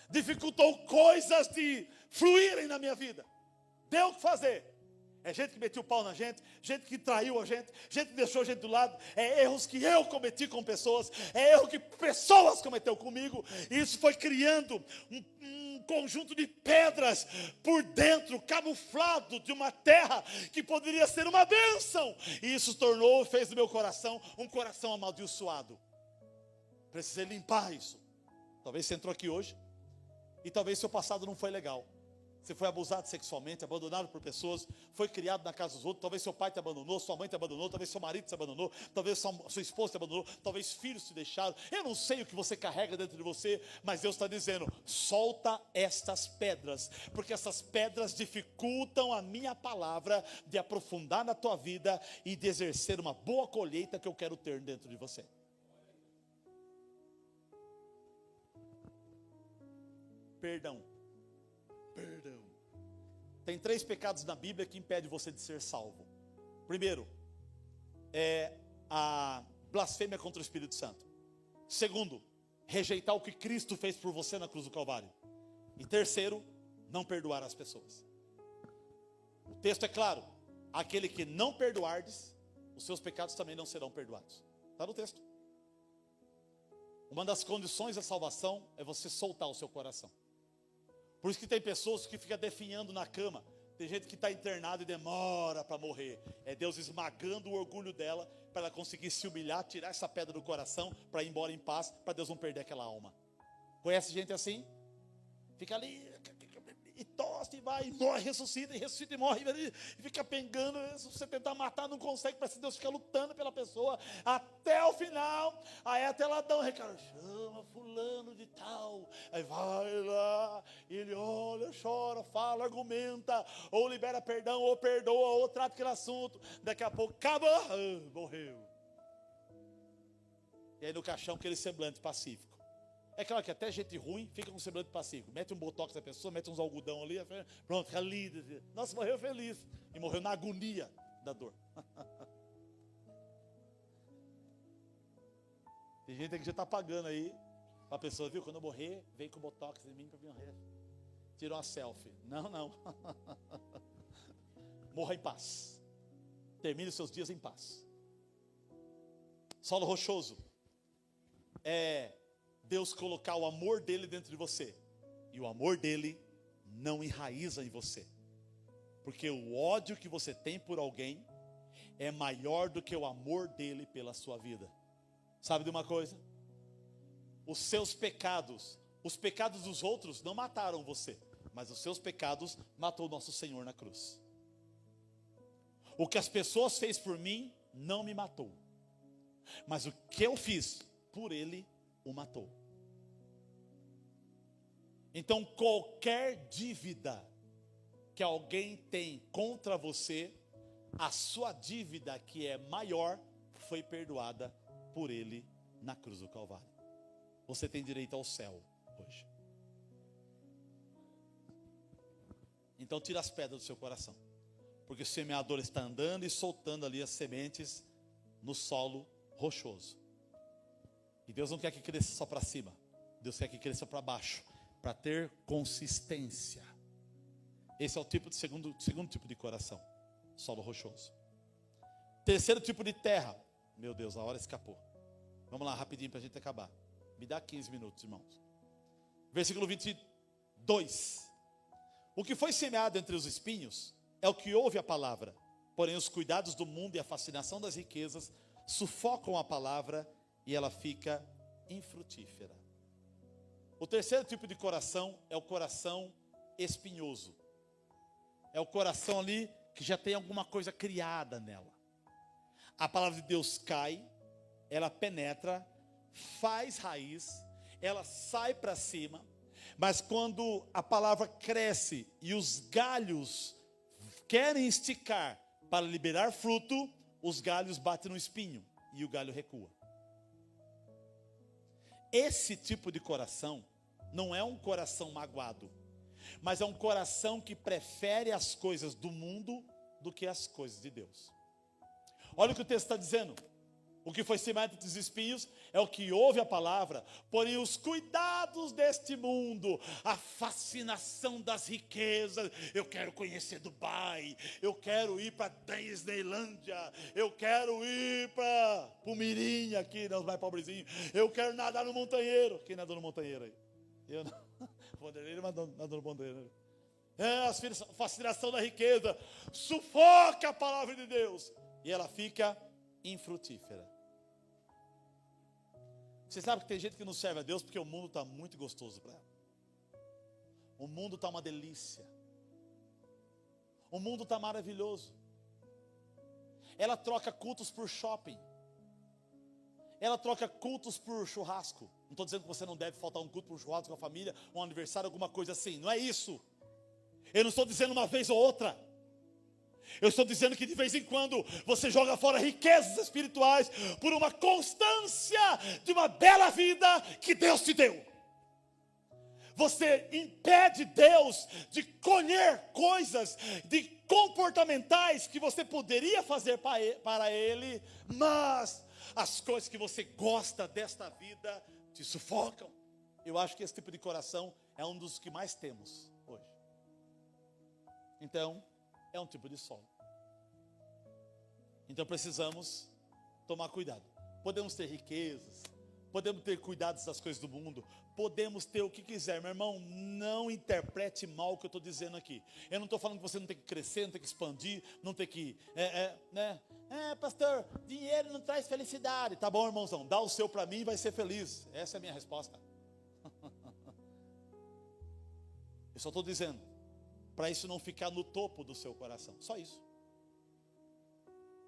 dificultou coisas de fluírem na minha vida. Deu o que fazer. É gente que metiu o pau na gente que traiu a gente que deixou a gente do lado, é erros que eu cometi com pessoas, é erro que pessoas cometeu comigo, e isso foi criando um conjunto de pedras por dentro, camuflado de uma terra que poderia ser uma bênção, e isso fez do meu coração um coração amaldiçoado. Precisei limpar isso. Talvez você entrou aqui hoje e talvez seu passado não foi legal. Você foi abusado sexualmente, abandonado por pessoas, foi criado na casa dos outros, talvez seu pai te abandonou, sua mãe te abandonou, talvez seu marido te abandonou, talvez sua esposa te abandonou, talvez filhos te deixaram. Eu não sei o que você carrega dentro de você, mas Deus está dizendo, solta estas pedras, porque essas pedras dificultam a minha palavra de aprofundar na tua vida e de exercer uma boa colheita que eu quero ter dentro de você. Perdão. Tem 3 pecados na Bíblia que impedem você de ser salvo. Primeiro, é a blasfêmia contra o Espírito Santo. Segundo, rejeitar o que Cristo fez por você na cruz do Calvário. E terceiro, não perdoar as pessoas. O texto é claro, aquele que não perdoardes, os seus pecados também não serão perdoados. Está no texto. Uma das condições da salvação é você soltar o seu coração. Por isso que tem pessoas que ficam definhando na cama. Tem gente que está internado e demora para morrer. É Deus esmagando o orgulho dela para ela conseguir se humilhar, tirar essa pedra do coração para ir embora em paz, para Deus não perder aquela alma. Conhece gente assim? Fica ali e tosse, e vai, e morre, ressuscita e morre, e fica pengando. Se você tentar matar, não consegue, parece que Deus fica lutando pela pessoa até o final. Aí até lá dá um recado, chama fulano de tal. Aí vai lá, ele olha, chora, fala, argumenta, ou libera perdão, ou perdoa, ou trata aquele assunto. Daqui a pouco, acabou, morreu. E aí no caixão, aquele semblante pacífico. É claro que até gente ruim fica com semblante pacífico. Mete um botox na pessoa, mete uns algodão ali, pronto, fica lindo. Nossa, morreu feliz. E morreu na agonia da dor. Tem gente que já está pagando aí. A pessoa, viu, quando eu morrer, vem com botox em mim para vir morrer. Tira uma selfie. Não, não. Morra em paz. Termine os seus dias em paz. Solo rochoso é Deus colocar o amor dele dentro de você. E o amor dele não enraiza em você. Porque o ódio que você tem por alguém é maior do que o amor dele pela sua vida. Sabe de uma coisa? Os seus pecados, os pecados dos outros não mataram você, mas os seus pecados matou o nosso Senhor na cruz. O que as pessoas fez por mim não me matou, mas o que eu fiz por ele o matou. Então qualquer dívida que alguém tem contra você, a sua dívida que é maior foi perdoada por ele na cruz do Calvário. Você tem direito ao céu hoje. Então tira as pedras do seu coração, porque o semeador está andando e soltando ali as sementes no solo rochoso. E Deus não quer que cresça só para cima, Deus quer que cresça para baixo, para ter consistência. Esse é o tipo de segundo tipo de coração, solo rochoso. Terceiro tipo de terra. Meu Deus, a hora escapou. Vamos lá, rapidinho para a gente acabar. Me dá 15 minutos, irmãos. Versículo 22. O que foi semeado entre os espinhos é o que ouve a palavra. Porém os cuidados do mundo e a fascinação das riquezas sufocam a palavra e ela fica infrutífera. O terceiro tipo de coração é o coração espinhoso. É o coração ali que já tem alguma coisa criada nela. A palavra de Deus cai, ela penetra, faz raiz, ela sai para cima, mas quando a palavra cresce e os galhos querem esticar para liberar fruto, os galhos batem no espinho e o galho recua. Esse tipo de coração não é um coração magoado, mas é um coração que prefere as coisas do mundo do que as coisas de Deus. Olha o que o texto está dizendo. O que foi semeado entre os espinhos é o que ouve a palavra, porém os cuidados deste mundo, a fascinação das riquezas, eu quero conhecer Dubai, eu quero ir para Disneylândia, eu quero ir para o Mirim aqui, os mais pobrezinhos, eu quero nadar no montanheiro. Quem nadou no montanheiro aí? Eu não. O Vanderlei nadou no montanheiro. É, a fascinação da riqueza sufoca a palavra de Deus e ela fica infrutífera. Você sabe que tem gente que não serve a Deus porque o mundo está muito gostoso para ela. O mundo está uma delícia. O mundo está maravilhoso. Ela troca cultos por shopping. Ela troca cultos por churrasco. Não estou dizendo que você não deve faltar um culto por churrasco com a família, um aniversário, alguma coisa assim. Não é isso. Eu não estou dizendo uma vez ou outra. Eu estou dizendo que de vez em quando você joga fora riquezas espirituais por uma constância de uma bela vida que Deus te deu. Você impede Deus de colher coisas de comportamentais que você poderia fazer para Ele, mas as coisas que você gosta desta vida te sufocam. Eu acho que esse tipo de coração é um dos que mais temos hoje. Então, é um tipo de solo. Então precisamos tomar cuidado. Podemos ter riquezas, podemos ter cuidados das coisas do mundo, podemos ter o que quiser. Meu irmão, não interprete mal o que eu estou dizendo aqui. Eu não estou falando que você não tem que crescer, não tem que expandir, não tem que... pastor, dinheiro não traz felicidade. Tá bom, irmãozão, dá o seu para mim e vai ser feliz. Essa é a minha resposta. Eu só estou dizendo, para isso não ficar no topo do seu coração. Só isso.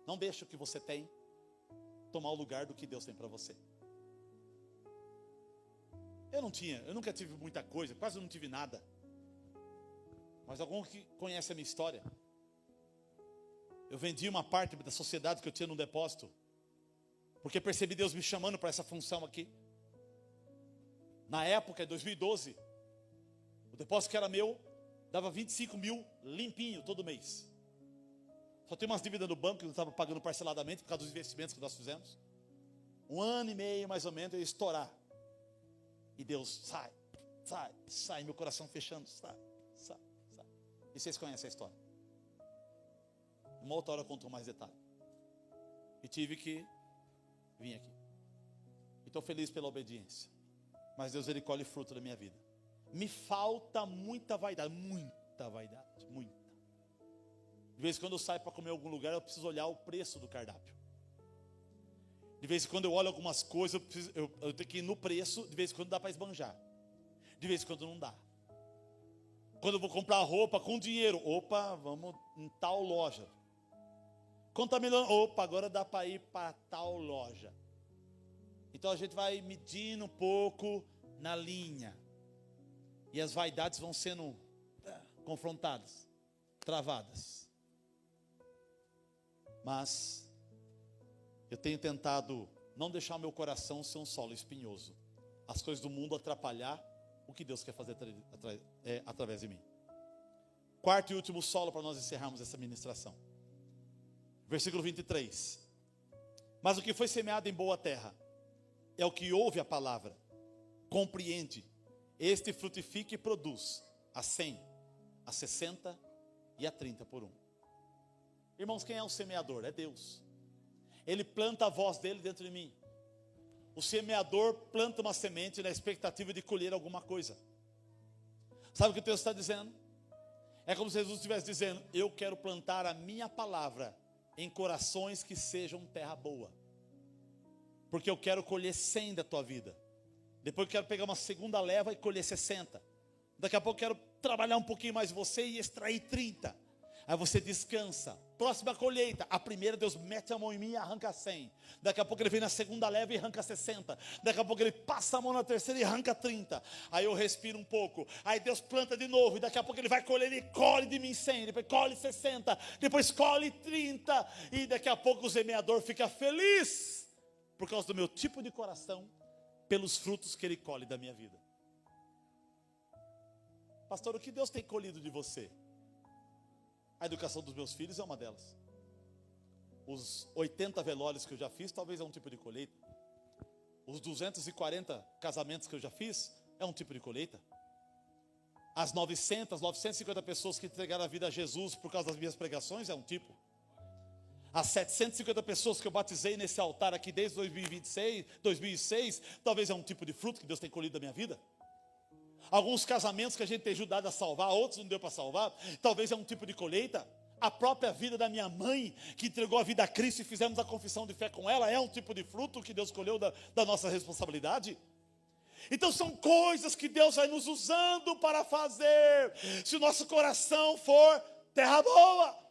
Não deixe o que você tem tomar o lugar do que Deus tem para você. Eu nunca tive muita coisa, quase não tive nada. Mas algum que conhece a minha história, eu vendi uma parte da sociedade que eu tinha no depósito, porque percebi Deus me chamando para essa função aqui. Na época, em 2012, o depósito que era meu, dava 25 mil limpinho todo mês. Só tem umas dívidas no banco que eu estava pagando parceladamente por causa dos investimentos que nós fizemos. 1 ano e meio mais ou menos eu ia estourar. E Deus sai, meu coração fechando, sai. E vocês conhecem a história. Uma outra hora eu conto mais detalhe. E tive que vir aqui. E estou feliz pela obediência. Mas Deus, Ele colhe fruto da minha vida. Me falta muita vaidade, muita. De vez em quando eu saio para comer em algum lugar, eu preciso olhar o preço do cardápio. De vez em quando eu olho algumas coisas, eu tenho que ir no preço, de vez em quando dá para esbanjar. De vez em quando não dá. Quando eu vou comprar roupa com dinheiro, vamos em tal loja. Quanto está melhorando? Agora dá para ir para tal loja. Então a gente vai medindo um pouco na linha. E as vaidades vão sendo confrontadas, travadas. Mas eu tenho tentado não deixar o meu coração ser um solo espinhoso. As coisas do mundo atrapalhar o que Deus quer fazer através de mim. Quarto e último solo para nós encerrarmos essa ministração. Versículo 23. Mas o que foi semeado em boa terra é o que ouve a palavra, compreende, este frutifica e produz a 100, a 60 e a 30 por 1. Irmãos, quem é o semeador? É Deus. Ele planta a voz dele dentro de mim. O semeador planta uma semente na expectativa de colher alguma coisa. Sabe o que o texto está dizendo? É como se Jesus estivesse dizendo: eu quero plantar a minha palavra em corações que sejam terra boa. Porque eu quero colher 100 da tua vida. Depois eu quero pegar uma segunda leva e colher 60. Daqui a pouco eu quero trabalhar um pouquinho mais você e extrair 30. Aí você descansa. Próxima colheita, a primeira Deus mete a mão em mim e arranca 100. Daqui a pouco ele vem na segunda leva e arranca 60. Daqui a pouco ele passa a mão na terceira e arranca 30. Aí eu respiro um pouco. Aí Deus planta de novo. E daqui a pouco ele vai colher e colhe de mim 100. Depois colhe 60. Depois colhe 30. E daqui a pouco o semeador fica feliz. Por causa do meu tipo de coração. Pelos frutos que ele colhe da minha vida. Pastor, o que Deus tem colhido de você? A educação dos meus filhos é uma delas. Os 80 velórios que eu já fiz, talvez é um tipo de colheita. Os 240 casamentos que eu já fiz, é um tipo de colheita. As 950 pessoas que entregaram a vida a Jesus por causa das minhas pregações, é um tipo. As 750 pessoas que eu batizei nesse altar aqui desde 2006, talvez é um tipo de fruto que Deus tem colhido da minha vida. Alguns casamentos que a gente tem ajudado a salvar, outros não deu para salvar, talvez é um tipo de colheita. A própria vida da minha mãe, que entregou a vida a Cristo e fizemos a confissão de fé com ela, é um tipo de fruto que Deus colheu da nossa responsabilidade. Então são coisas que Deus vai nos usando para fazer, se o nosso coração for terra boa.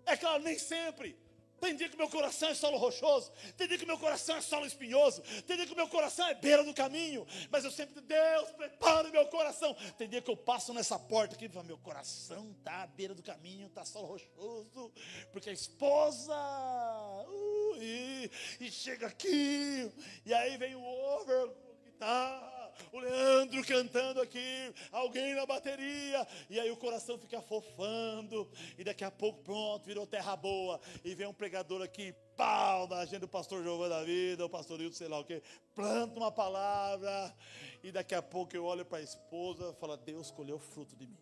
É claro, nem sempre. Tem dia que meu coração é solo rochoso. Tem dia que meu coração é solo espinhoso. Tem dia que meu coração é beira do caminho. Mas eu sempre, Deus, prepara o meu coração. Tem dia que eu passo nessa porta aqui e falo, meu coração está à beira do caminho, está solo rochoso. Porque a esposa, e chega aqui, e aí vem o over, o Leandro cantando aqui, alguém na bateria, e aí o coração fica fofando, e daqui a pouco pronto, virou terra boa, e vem um pregador aqui, pau, na agenda do pastor Giovanni da vida, o pastor Hilton, sei lá o que, planta uma palavra, e daqui a pouco eu olho para a esposa e falo, Deus colheu fruto de mim.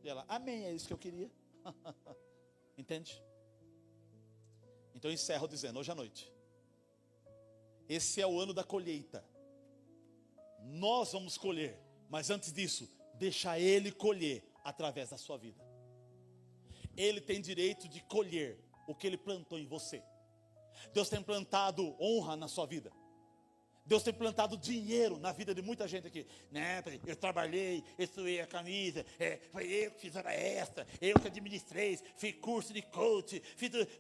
E ela, amém, é isso que eu queria. Entende? Então eu encerro dizendo, hoje à noite, esse é o ano da colheita. Nós vamos colher, mas antes disso, deixa Ele colher através da sua vida. Ele tem direito de colher o que Ele plantou em você. Deus tem plantado honra na sua vida. Deus tem plantado dinheiro na vida de muita gente aqui. Né? Eu trabalhei, eu suei a camisa, foi eu que fiz hora extra, eu que administrei, fiz curso de coach,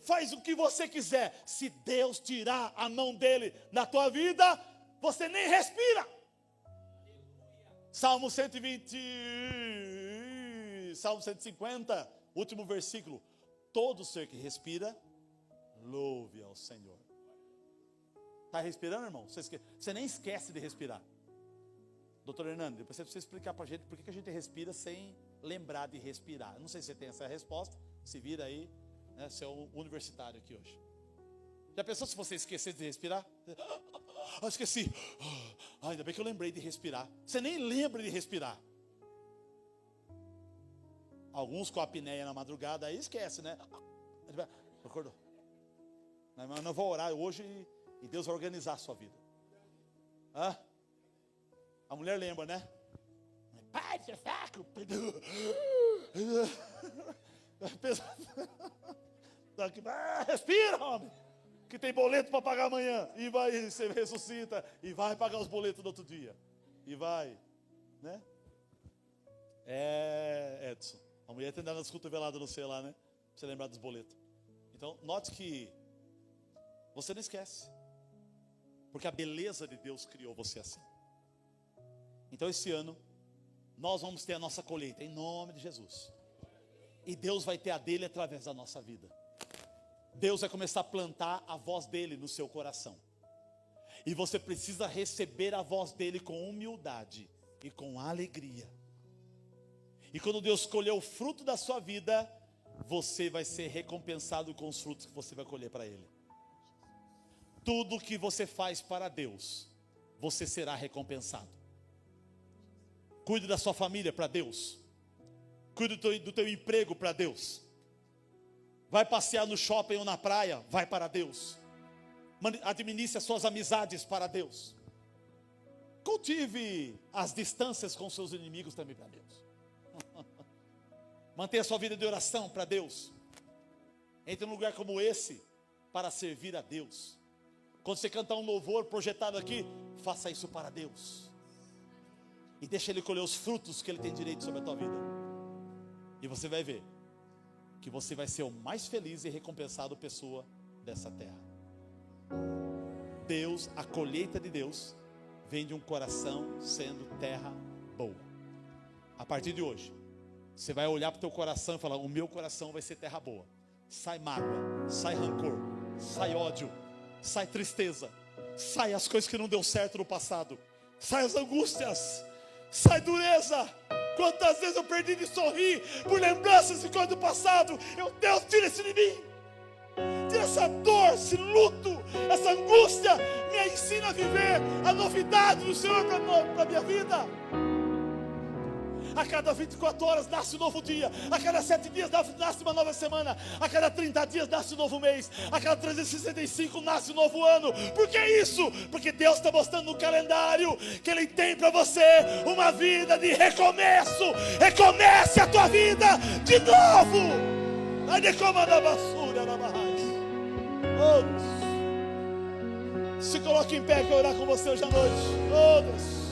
faz o que você quiser. Se Deus tirar a mão dele na tua vida, você nem respira. Salmo 150, último versículo. Todo ser que respira, louve ao Senhor. Está respirando, irmão? Você nem esquece de respirar. Doutor Hernando, depois você precisa explicar para a gente por que a gente respira sem lembrar de respirar. Eu não sei se você tem essa resposta. Se vira aí, né? Você é um universitário aqui hoje. Já pensou se você esquecesse de respirar? Esqueci. Ainda bem que eu lembrei de respirar. Você nem lembra de respirar. Alguns com a apneia na madrugada, aí esquece, né? Acordou. Mas eu vou orar hoje e Deus vai organizar a sua vida. A mulher lembra, né? Pai, seu saco. Respira, homem. Que tem boleto para pagar amanhã. E vai, você ressuscita. E vai pagar os boletos no outro dia. E vai. Né? Edson. A mulher tem dado as cotoveladas no seu lá, né? Pra você lembrar dos boletos. Então, note que você não esquece. Porque a beleza de Deus criou você assim. Então esse ano, nós vamos ter a nossa colheita, em nome de Jesus. E Deus vai ter a dele através da nossa vida. Deus vai começar a plantar a voz dele no seu coração. E você precisa receber a voz dele com humildade e com alegria. E quando Deus colher o fruto da sua vida, você vai ser recompensado com os frutos que você vai colher para ele. Tudo que você faz para Deus, você será recompensado. Cuide da sua família para Deus. Cuide do teu emprego para Deus. Vai passear no shopping ou na praia, vai para Deus. Administre as suas amizades para Deus. Cultive as distâncias com seus inimigos também para Deus. Mantenha a sua vida de oração para Deus. Entre num lugar como esse para servir a Deus. Quando você cantar um louvor projetado aqui, faça isso para Deus. E deixa Ele colher os frutos que Ele tem direito sobre a tua vida. E você vai ver que você vai ser o mais feliz e recompensado pessoa dessa terra. Deus, a colheita de Deus, vem de um coração sendo terra boa. A partir de hoje, você vai olhar para o teu coração e falar, o meu coração vai ser terra boa. Sai mágoa, sai rancor, sai ódio, sai tristeza, sai as coisas que não deu certo no passado, sai as angústias, sai dureza. Quantas vezes eu perdi de sorrir por lembranças de coisas do passado. Deus, tira isso de mim. Tira essa dor, esse luto, essa angústia. Me ensina a viver a novidade do Senhor para a minha vida. A cada 24 horas nasce um novo dia. A cada 7 dias nasce uma nova semana. A cada 30 dias nasce um novo mês. A cada 365 nasce um novo ano. Por que isso? Porque Deus está mostrando no calendário que Ele tem para você uma vida de recomeço. Recomece a tua vida de novo. Se coloque em pé, que eu orar com você hoje à noite. Oh, Deus.